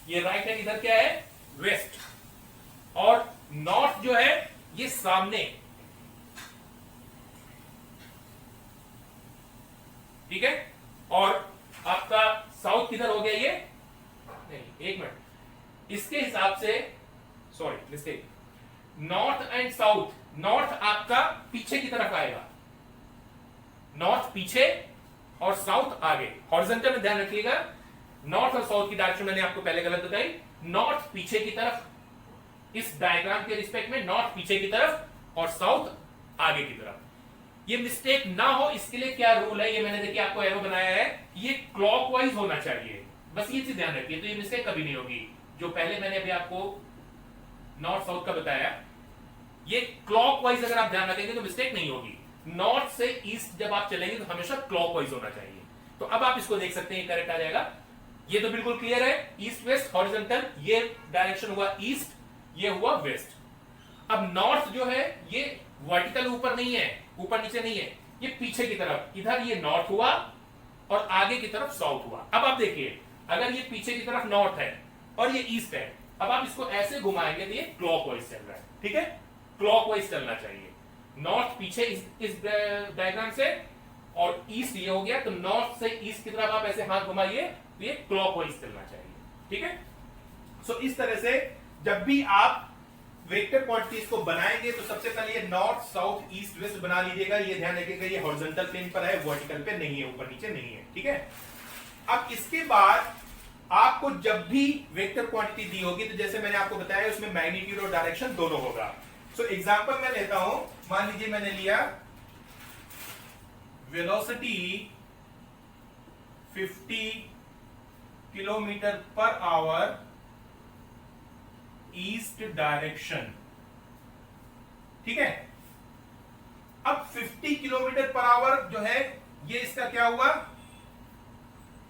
ये राइट हैंड इधर क्या है, वेस्ट, और नॉर्थ जो है ये सामने, ठीक है, और आपका साउथ किधर हो गया, ये नहीं, एक मिनट, इसके हिसाब से, sorry mistake, north and south, north आपका पीछे की तरफ आएगा, नॉर्थ पीछे और साउथ आगे, हॉरिजॉन्टल में ध्यान रखिएगा। नॉर्थ और साउथ की डायरेक्शन मैंने आपको पहले गलत बताई, नॉर्थ पीछे की तरफ, इस डायग्राम के रिस्पेक्ट में नॉर्थ पीछे की तरफ और साउथ आगे की तरफ। ये मिस्टेक ना हो इसके लिए क्या रूल है, ये मैंने देखिए आपको एरो बनाया है, ये क्लॉकवाइज होना चाहिए, बस ये चीज ध्यान रखिए, तो ये मिस्टेक कभी नहीं होगी। जो पहले मैंने अभी आपको नॉर्थ साउथ का बताया, ये क्लॉकवाइज अगर आप ध्यान रखेंगे तो मिस्टेक नहीं होगी। नॉर्थ से ईस्ट जब आप चलेंगे तो हमेशा क्लॉकवाइज होना चाहिए। तो अब आप इसको देख सकते हैं, ये करेक्ट आ जाएगा। ये तो बिल्कुल क्लियर है, ईस्ट वेस्ट हॉरिजॉन्टल, ये डायरेक्शन हुआ ईस्ट, ये हुआ वेस्ट। अब नॉर्थ जो है ये वर्टिकल ऊपर नहीं है, ऊपर नीचे नहीं है, ये पीछे की तरफ, इधर ये नॉर्थ हुआ और आगे की तरफ साउथ हुआ। अब आप देखिए, अगर ये पीछे की तरफ नॉर्थ है और ये ईस्ट है, अब आप इसको ऐसे घुमाएंगे तो ये क्लॉकवाइज चल रहा है, ठीक है, क्लॉकवाइज चलना चाहिए। नॉर्थ पीछे इस डायग्राम से और ईस्ट ये हो गया, तो नॉर्थ से ईस्ट की तरफ आप ऐसे हाथ घुमाइए तो ये क्लॉकवाइज चलना चाहिए, ठीक है। सो इस तरह से जब भी आप वेक्टर क्वांटिटीज को बनाएंगे तो सबसे पहले ये नॉर्थ साउथ ईस्ट वेस्ट बना लीजिएगा। ये ध्यान रखिएगा ये हॉरिजॉन्टल प्लेन पर है, वर्टिकल पे नहीं है, ऊपर नीचे नहीं है, ठीक है। अब इसके बाद आपको जब भी वेक्टर क्वांटिटी दी होगी, तो जैसे मैंने आपको बताया उसमें मैग्नीट्यूड और डायरेक्शन दोनों होगा। सो एग्जांपल मैं लेता हूं, मान लीजिए मैंने लिया velocity 50 kilometre per our east direction, ठीक है। अब 50 किलोमीटर पर आवर जो है ये इसका क्या हुआ,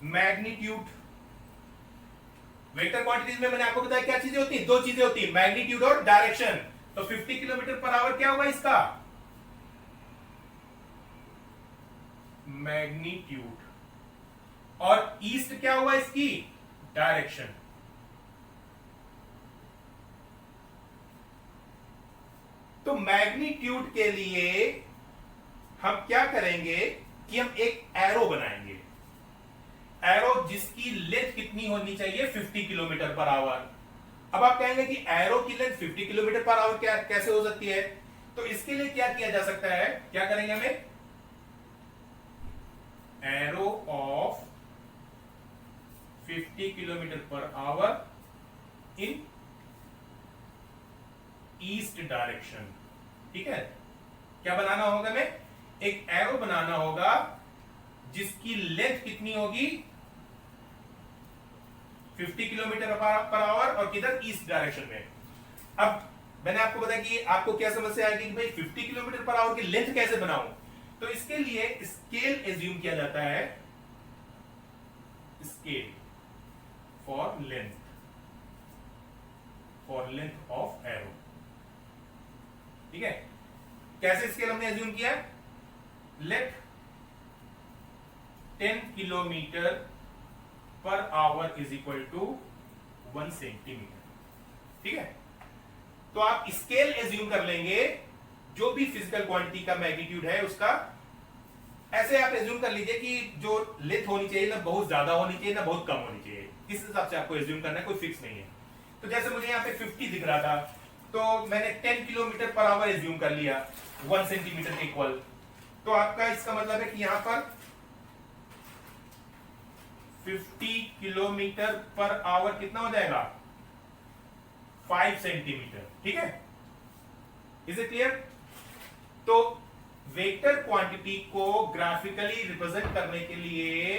मैग्नीट्यूड। वेक्टर क्वांटिटीज में मैंने आपको बताया क्या चीजें होती हैं, 2 चीजें होती हैं, मैग्नीट्यूड और डायरेक्शन। तो 50 किलोमीटर पर आवर क्या हुआ इसका, मैग्नीट्यूड, और ईस्ट क्या हुआ इसकी, डायरेक्शन। तो मैग्नीट्यूड के लिए हम क्या करेंगे कि हम एक एरो बनाएंगे, एरो जिसकी लेंथ कितनी होनी चाहिए, 50 किलोमीटर पर आवर। अब आप कहेंगे कि एरो की लेंथ 50 किलोमीटर पर आवर क्या कैसे हो सकती है, तो इसके लिए क्या किया जा सकता है, क्या करेंगे हमें, arrow of 50 kilometre per hour in east direction, ठीक है। क्या बनाना होगा, हमें एक एरो बनाना होगा जिसकी लेंथ कितनी होगी, 50 किलोमीटर पर आवर, और किधर, ईस्ट डायरेक्शन में। अब मैंने आपको बताया कि आपको क्या समस्या आएगी कि भाई 50 किलोमीटर पर आवर की लेंथ कैसे बनाऊं, तो इसके लिए स्केल एज्यूम किया जाता है, scale for length of arrow, ठीक है। कैसे स्केल हमने एज्यूम किया, let 10 kilometre per hour is equal to 1 centimetre, ठीक है। तो आप स्केल एज्यूम कर लेंगे, जो भी फिजिकल क्वांटिटी का मैग्नीट्यूड है उसका, ऐसे आप एज्यूम कर लीजिए कि जो लेंथ होनी चाहिए ना बहुत ज्यादा होनी चाहिए ना बहुत कम होनी चाहिए, इस हिसाब से आपको एज्यूम करना है, कोई फिक्स नहीं है। तो जैसे मुझे यहाँ पे 50 दिख रहा था, तो मैंने 10 किलोमीटर पर आवर एज्यूम कर लिया, 1 सेंटीमीटर के इक्वल। तो आपका इसका मतलब है कि यहां पर 50 किलोमीटर पर आवर कितना हो जाएगा, 5 सेंटीमीटर, ठीक है। Is it clear. तो वेक्टर क्वांटिटी को ग्राफिकली रिप्रेजेंट करने के लिए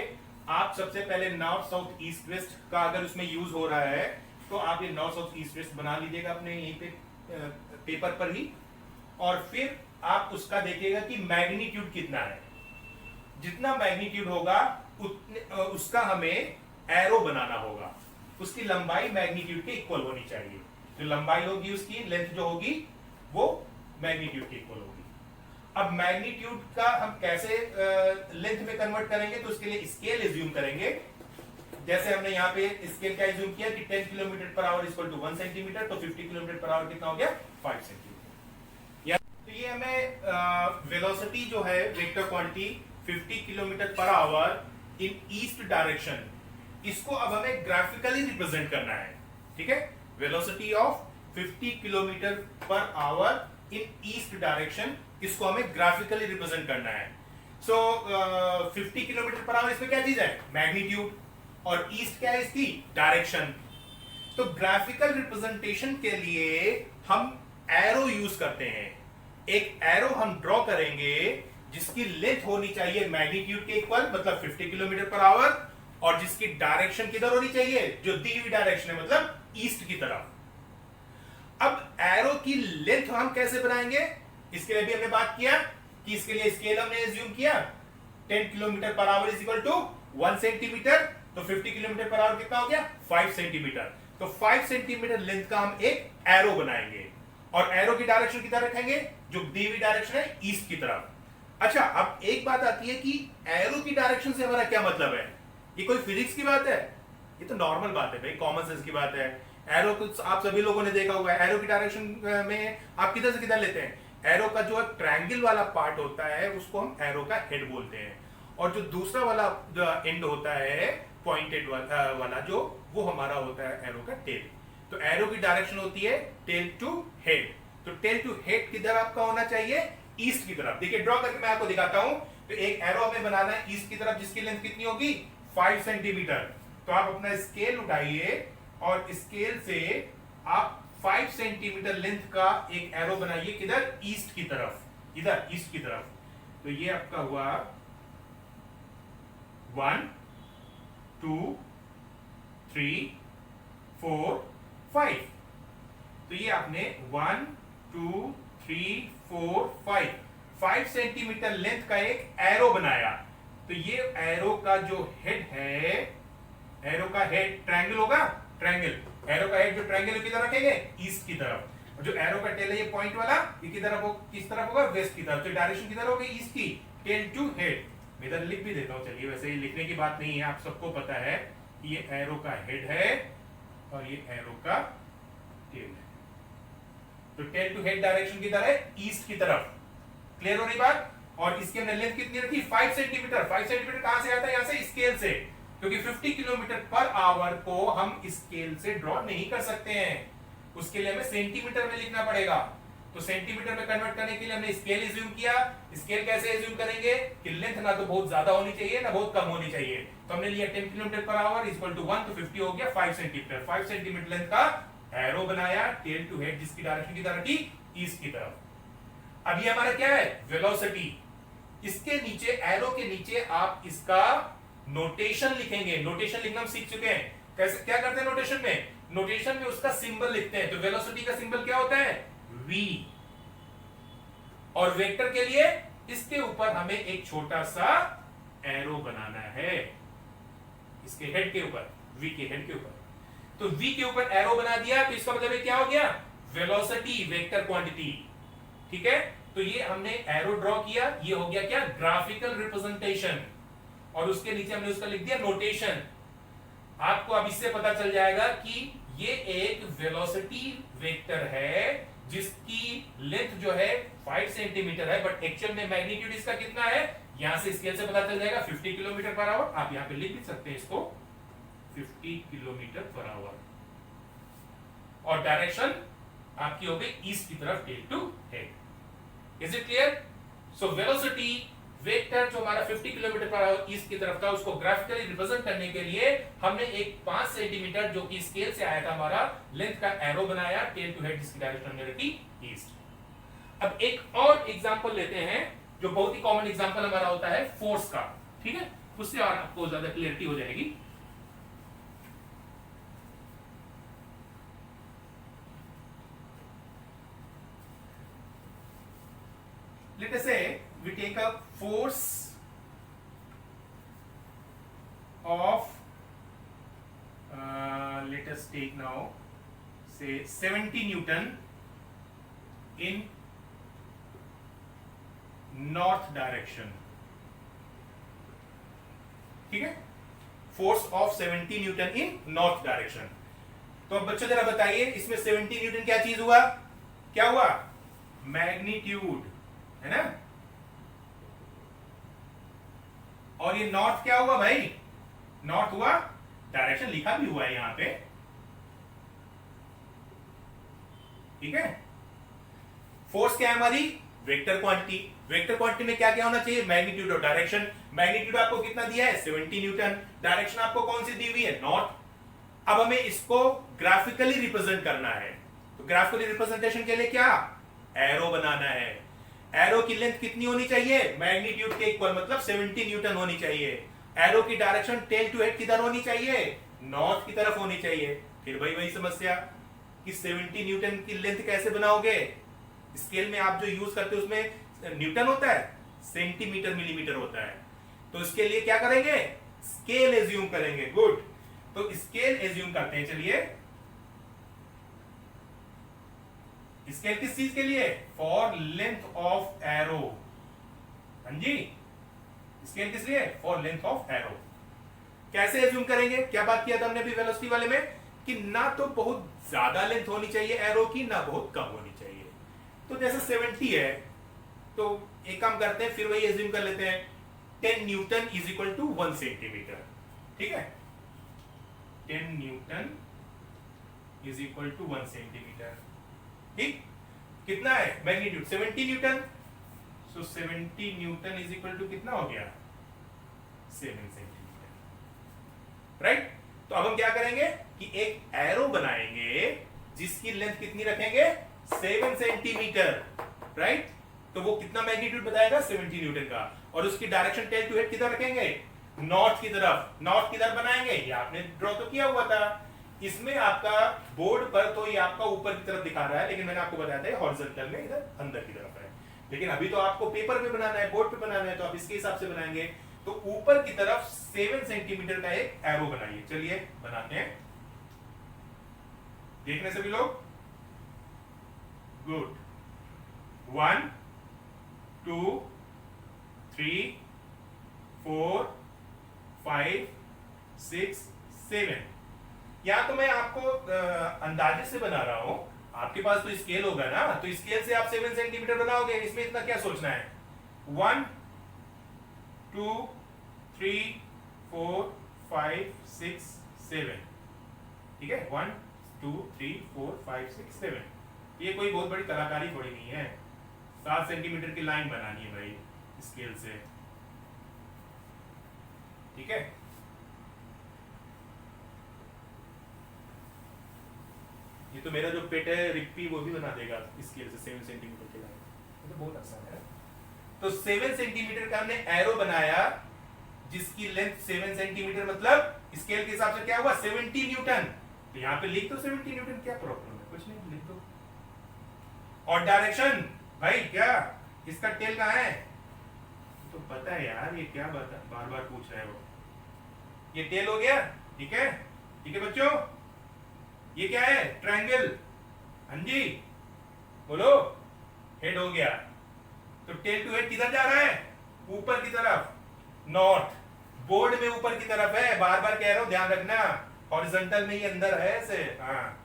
आप सबसे पहले नॉर्थ साउथ ईस्ट वेस्ट का अगर उसमें यूज हो रहा है तो आप ये नॉर्थ साउथ ईस्ट वेस्ट बना लीजिएगा अपने यहीं पे पेपर पर ही, और फिर आप उसका देखिएगा कि मैग्नीट्यूड कितना है। जितना मैग्नीट्यूड होगा उसका हमें एरो बनाना होगा, उसकी लंबाई मैग्नीट्यूड के इक्वल होनी चाहिए। जो लंबाई होगी उसकी लेंथ जो होगी वो मैग्नीट्यूड के इक्वल होगी। अब मैग्नीट्यूड का हम कैसे लेंथ में कन्वर्ट करेंगे, तो उसके लिए स्केल एज्यूम करेंगे। जैसे हमने यहाँ पे स्केल का एज्यूम किया कि 10 kilometre per our equal to 1 centimetre, तो 50 किलोमीटर पर आवर कितना हो गया 5 सेंटीमीटर। तो ये हमें वेलोसिटी जो है vector quantity 50 kilometre per hour in east direction, इसको अब हमें ग्राफिकली रिप्रेजेंट करना है। ठीक है, velocity of 50 kilometre per hour in east direction, इसको हमें ग्राफिकली रिप्रेजेंट करना है। सो 50 किलोमीटर पर आवर इसमें क्या चीज है, मैग्नीट्यूड, और ईस्ट क्या है इसकी डायरेक्शन। तो ग्राफिकल रिप्रेजेंटेशन के लिए हम एरो यूज करते हैं। एक एरो हम ड्रॉ करेंगे जिसकी लेंथ होनी चाहिए मैग्नीट्यूड के इक्वल, मतलब 50 किलोमीटर पर आवर, और जिसकी डायरेक्शन किधर होनी चाहिए, जो दी हुई डायरेक्शन है, मतलब ईस्ट की तरफ। अब एरो की लेंथ हम कैसे बनाएंगे, इसके लिए भी हमने बात किया कि इसके लिए स्केल हमने एज्यूम किया 10 kilometre per hour is equal to 1 centimetre, तो 50 किलोमीटर पर आवर कितना हो गया 5 सेंटीमीटर। तो 5 सेंटीमीटर लेंथ का हम एक एरो बनाएंगे, और एरो की डायरेक्शन किधर रखेंगे, जो दी हुई डायरेक्शन है ईस्ट की तरफ। अच्छा, अब एक बात आती है कि एरो की डायरेक्शन से हमारा क्या मतलब है। ये कोई फिजिक्स की बात है, ये तो नॉर्मल बात है भाई, कॉमन सेंस की बात है। एरो को आप सभी लोगों ने देखा होगा, एरो की डायरेक्शन में आप किधर से किधर लेते हैं, एरो का जो ट्रायंगल वाला पार्ट होता है उसको हम एरो का हेड बोलते हैं, और जो दूसरा वाला जो एंड होता है पॉइंटेड वाला जो, वो हमारा होता है एरो का टेल। तो एरो की डायरेक्शन होती है टेल टू हेड। तो टेल टू हेड किधर आपका होना चाहिए, ईस्ट की तरफ। देखिए ड्रॉ करके मैं आपको दिखाता हूं। तो एक एरो हमें बनाना है ईस्ट की तरफ, जिसकी लेंथ कितनी होगी 5 सेंटीमीटर। तो आप अपना स्केल उठाइए और स्केल से आप 5 सेंटीमीटर लेंथ का एक एरो बनाइए, किधर, ईस्ट की तरफ, इधर ईस्ट की तरफ। तो ये आपका हुआ 1 2 3 4 5। तो ये आपने 1 2 3 4 5 सेंटीमीटर लेंथ का एक एरो बनाया। तो ये एरो का जो हेड है, एरो का हेड ट्रायंगल होगा, ट्रायंगल, एरो का हेड जो ट्रायंगल किधर रखेंगे, ईस्ट की तरफ। और जो एरो का टेल है ये पॉइंट वाला, ये किधर हो, किस तरफ होगा, वेस्ट की तरफ। तो डायरेक्शन किधर होगी, ईस्ट की, टेल टू हेड। मैं इधर लिख भी देता हूं, चलिए, वैसे ही लिखने की बात नहीं है, आप सबको पता है कि ये एरो का हेड है और ये एरो का टेल है। तो टेल टू हेड डायरेक्शन किधर है, ईस्ट की तरफ। क्लियर हो रही बात। और इसकी हमने लेंथ कितनी रखी, 5 सेंटीमीटर। 5 सेंटीमीटर कहां से आता है, यहां से स्केल से, क्योंकि 50 किलोमीटर पर आवर को हम स्केल से ड्रॉ नहीं कर सकते हैं, उसके लिए हमें सेंटीमीटर में लिखना पड़ेगा। तो सेंटीमीटर में कन्वर्ट करने के लिए हमने स्केल एज्यूम किया। स्केल कैसे एज्यूम करेंगे कि लेंथ ना तो बहुत ज्यादा होनी चाहिए ना बहुत कम होनी चाहिए। तो हमने लिया 10 kilometre per our equal to 1, तो 50 हो गया 5 सेंटीमीटर। 5 सेंटीमीटर लेंथ का एरो बनाया टेल टू हेड, जिसकी डायरेक्शन किधर रखी, ईस्ट की तरफ। अब ये हमारा क्या है, वेलोसिटी। इसके नीचे, एरो के नीचे आप इसका नोटेशन लिखेंगे। नोटेशन लिखना हम सीख चुके हैं, कैसे क्या करते हैं नोटेशन में, नोटेशन में उसका सिंबल लिखते हैं। तो वेलोसिटी का सिंबल क्या होता है, v। और वेक्टर के लिए इसके ऊपर हमें एक छोटा सा एरो बनाना है, इसके हेड के ऊपर, v के हेड के ऊपर। तो v के ऊपर एरो बना दिया, तो इसका मतलब क्या हो गया, वेलोसिटी वेक्टर क्वांटिटी। ठीक है, तो ये हमने एरो ड्रॉ किया, ये हो गया क्या, ग्राफिकल रिप्रेजेंटेशन। और उसके नीचे हमने उसका लिख दिया नोटेशन। आपको अब इससे पता चल जाएगा कि ये एक वेलोसिटी वेक्टर है जिसकी लेंथ जो है 5 सेंटीमीटर है, बट एक्चुअल में मैग्नीट्यूड इसका कितना है, यहां से स्केल से पता चल जाएगा 50 किलोमीटर पर आवर। आप यहां पे लिख भी सकते हैं इसको 50 किलोमीटर पर आवर। और डायरेक्शन आपकी हो गई ईस्ट की तरफ, tail to head. Is it clear. So velocity vector जो हमारा 50 किलोमीटर पर आवर ईस्ट की तरफ था, उसको ग्राफिकली रिप्रेजेंट करने के लिए हमने एक 5 सेंटीमीटर जो कि स्केल से आया था हमारा लेंथ का एरो बनाया टेल टू हेड, जिसकी डायरेक्शन हमने रखी ईस्ट। अब एक और एग्जांपल लेते हैं जो बहुत ही कॉमन एग्जांपल हमारा होता है फोर्स का, ठीक है, उससे और आपको ज्यादा क्लियरिटी हो जाएगी। Let us say we take a force of let us take now say 70 Newton in north direction, ठीक है, force of 70 newton in north direction. तो अब बच्चों जरा बताइए इसमें 70 न्यूटन क्या चीज हुआ, क्या हुआ, मैग्नीट्यूड है ना, और ये नॉर्थ क्या हुआ भाई, नॉर्थ हुआ, डायरेक्शन लिखा भी हुआ है यहां पे, ठीक है। फोर्स क्या है हमारी, वेक्टर क्वांटिटी, वेक्टर क्वांटिटी में क्या क्या होना चाहिए, मैग्नीट्यूड और डायरेक्शन। मैग्नीट्यूड आपको कितना दिया है 70 न्यूटन, डायरेक्शन आपको कौन सी दी हुई है, नॉर्थ। अब हमें इसको ग्राफिकली रिप्रेजेंट करना है, तो ग्राफिकली रिप्रेजेंटेशन के लिए क्या, एरो बनाना है। एरो की लेंथ कितनी होनी चाहिए, मैग्नीट्यूड के इक्वल, मतलब 70 न्यूटन होनी चाहिए। एरो की डायरेक्शन टेल टू हेड किधर होनी चाहिए, नॉर्थ की तरफ होनी चाहिए। फिर वही समस्या कि 70 न्यूटन की लेंथ कैसे बनाओगे, स्केल में आप जो यूज करते हो उसमें न्यूटन होता है, सेंटीमीटर मिलीमीटर होता है, तो इसके लिए क्या करेंगे, स्केल एज्यूम करेंगे। गुड, तो स्केल एज्यूम करते हैं, चलिए स्केल किस चीज के लिए, फॉर लेंथ ऑफ एरो, हाँ जी, स्केल किस लिए, फॉर लेंथ ऑफ एरो। कैसे एज्यूम करेंगे, क्या बात किया था हमने अभी वेलोसिटी वाले में, कि ना तो बहुत ज्यादा लेंथ होनी चाहिए एरो की, ना बहुत कम होनी चाहिए। तो जैसे 70 है, तो एक काम करते हैं, फिर वही एज्यूम कर लेते हैं, 10 newton is equal to 1 centimetre, ठीक है, 10 newton is equal to 1 centimetre, ठीक। कितना है magnitude, 70 newton, so 70 newton is equal to कितना हो गया, 7 सेंटीमीटर, राइट। तो अब हम क्या करेंगे कि एक एरो बनाएंगे जिसकी लेंथ कितनी रखेंगे, 7 सेंटीमीटर, राइट। तो वो कितना मैग्नीट्यूड बताएगा, 70 न्यूटन का, और उसकी डायरेक्शन टेल टू हेड किधर रखेंगे, नॉर्थ की तरफ। नॉर्थ किधर बनाएंगे, ये आपने ड्रॉ तो किया हुआ था, इसमें आपका बोर्ड पर तो ये आपका ऊपर की तरफ दिखा रहा है, लेकिन मैंने आपको बताया था हॉरिजॉन्टल में इधर अंदर की तरफ है। लेकिन अभी तो आपको पेपर पे बनाना है, बोर्ड पे बनाना है, तो आप इसके हिसाब से बनाएंगे। तो ऊपर की तरफ 7 सेंटीमीटर का एक एरो बनाइए, चलिए बनाते हैं, देखने सभी लोग, गुड, 1 2 3 4 5 6 7। या तो मैं आपको अंदाजे से बना रहा हूं, आपके पास तो स्केल होगा ना, तो स्केल से आप 7 सेंटीमीटर बनाओगे, इसमें इतना क्या सोचना है, 1 2 3 4 5 6 7, ठीक है, 1 2 3 4 5 6 7। ये कोई बहुत बड़ी कलाकारी थोड़ी नहीं है, 7 सेंटीमीटर की लाइन बनानी है भाई स्केल से, ठीक है। ये तो मेरा जो पेट है रिप्पी, वो भी बना देगा स्केल से 7 सेंटीमीटर की लाइन, तो बहुत आसान है। तो 7 सेंटीमीटर का हमने एरो बनाया जिसकी लेंथ 7 सेंटीमीटर, मतलब स्केल के हिसाब से क्या हुआ, 70 न्यूटन। तो यहाँ पे लिख दो 70 न्यूटन, क्या प्रॉब्लम है, कुछ नहीं, लिख दो। और डायरेक्शन भाई क्या, इसका टेल कहाँ है, तो पता है यार, ये क्या बात बार बार पूछ रहे हो, ये टेल हो गया, ठीक है, ठीक है बच्चों। ये क्या है, ट्रायंगल, हाँ जी बोलो, हेड हो गया। तो टेल टू हेड किधर जा रहा है, ऊपर की तरफ, नॉर्थ। बोर्ड में ऊपर की तरफ है, बार बार कह रहा हूं ध्यान रखना, हॉरिजॉन्टल में ही अंदर है ऐसे, हाँ।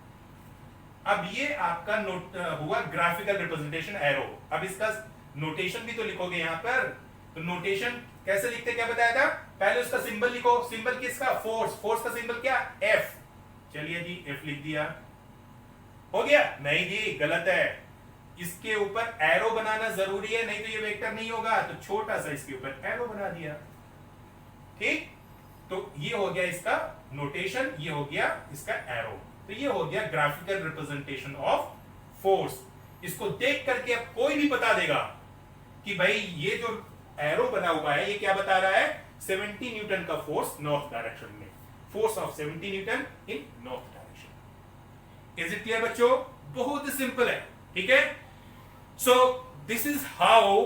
अब ये आपका नोट हुआ ग्राफिकल रिप्रेजेंटेशन एरो। अब इसका नोटेशन भी तो लिखोगे यहां पर, तो नोटेशन कैसे लिखते, क्या बताया था, पहले उसका सिंबल लिखो। सिंबल किसका, फोर्स, फोर्स का सिंबल क्या, एफ। चलिए जी एफ लिख दिया, हो गया, नहीं जी गलत है, इसके ऊपर एरो बनाना जरूरी है, नहीं तो ये वेक्टर नहीं होगा, तो छोटा सा इसके ऊपर एरो बना दिया, ठीक। तो ये हो गया इसका नोटेशन, ये हो गया इसका एरो। तो ये हो गया ग्राफिकल रिप्रेजेंटेशन ऑफ फोर्स। इसको देख करके अब कोई भी बता देगा कि भाई ये जो एरो बना हुआ है ये क्या बता रहा है, 70 न्यूटन का फोर्स नॉर्थ डायरेक्शन में, force of 70 newton in north direction. Is it clear बच्चों? बहुत ही सिंपल है, ठीक है। So this is how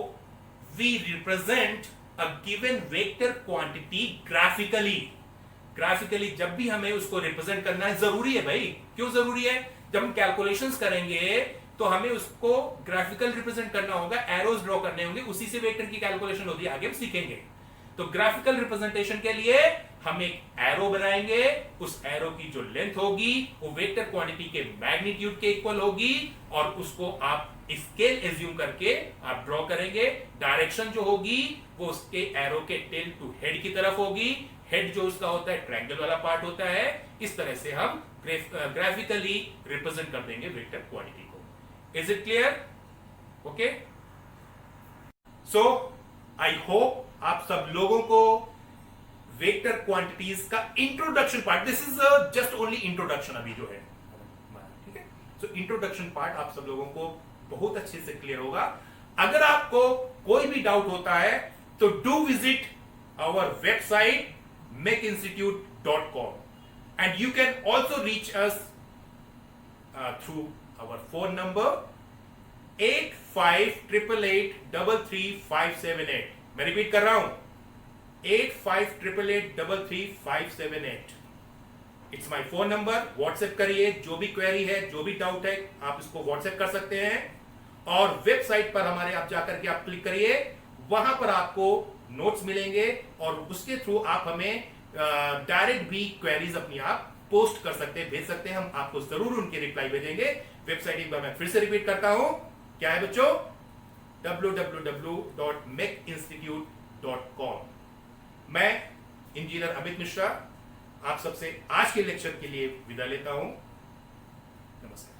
we represent a given vector quantity graphically. Graphically जब भी हमें उसको रिप्रेजेंट करना है, जरूरी है भाई, क्यों जरूरी है? जब हम कैलकुलेशंस करेंगे तो हमें उसको ग्राफिकल रिप्रेजेंट करना होगा, एरोज ड्रॉ करने होंगे, उसी से वेक्टर की कैलकुलेशन होती है, आगे हम सीखेंगे। तो ग्राफिकल रिप्रेजेंटेशन के लिए हम एक एरो बनाएंगे, उस एरो की जो लेंथ होगी वो वेक्टर क्वांटिटी के मैग्नीट्यूड के इक्वल होगी, और उसको आप स्केल एज्यूम करके आप ड्रॉ करेंगे। डायरेक्शन जो होगी वो उसके एरो के टेल टू हेड की तरफ होगी। हेड जो उसका होता है ट्रायंगल वाला पार्ट होता है। इस तरह से हम ग्राफिकली रिप्रेजेंट कर देंगे वेक्टर क्वांटिटी को। Is it clear? Okay, so I hope आप सब लोगों को वेक्टर क्वांटिटीज का introduction part, this is just only introduction अभी जो है, ठीक है। सो इंट्रोडक्शन पार्ट आप सब लोगों को बहुत अच्छे से क्लियर होगा। अगर आपको कोई भी डाउट होता है तो do visit our website mecinstitute.com and you can also reach us through our phone number 8588833578। मैं रिपीट कर रहा हूं, 8588833578। It's my phone number. WhatsApp करिए, जो भी क्वेरी है, जो भी डाउट है, आप इसको व्हाट्सएप कर सकते हैं। और वेबसाइट पर हमारे आप जाकर के आप क्लिक करिए, वहां पर आपको नोट्स मिलेंगे और उसके थ्रू आप हमें डायरेक्ट भी क्वेरीज अपनी आप पोस्ट कर सकते हैं, भेज सकते हैं। हम आपको जरूर उनके रिप्लाई भेजेंगे। वेबसाइट एक बार मैं फिर से रिपीट करता हूं, क्या है बच्चों? www.mecinstitute.com। मैं इंजीनियर अमित मिश्रा आप सबसे आज के लेक्चर के लिए विदा लेता हूं। नमस्कार।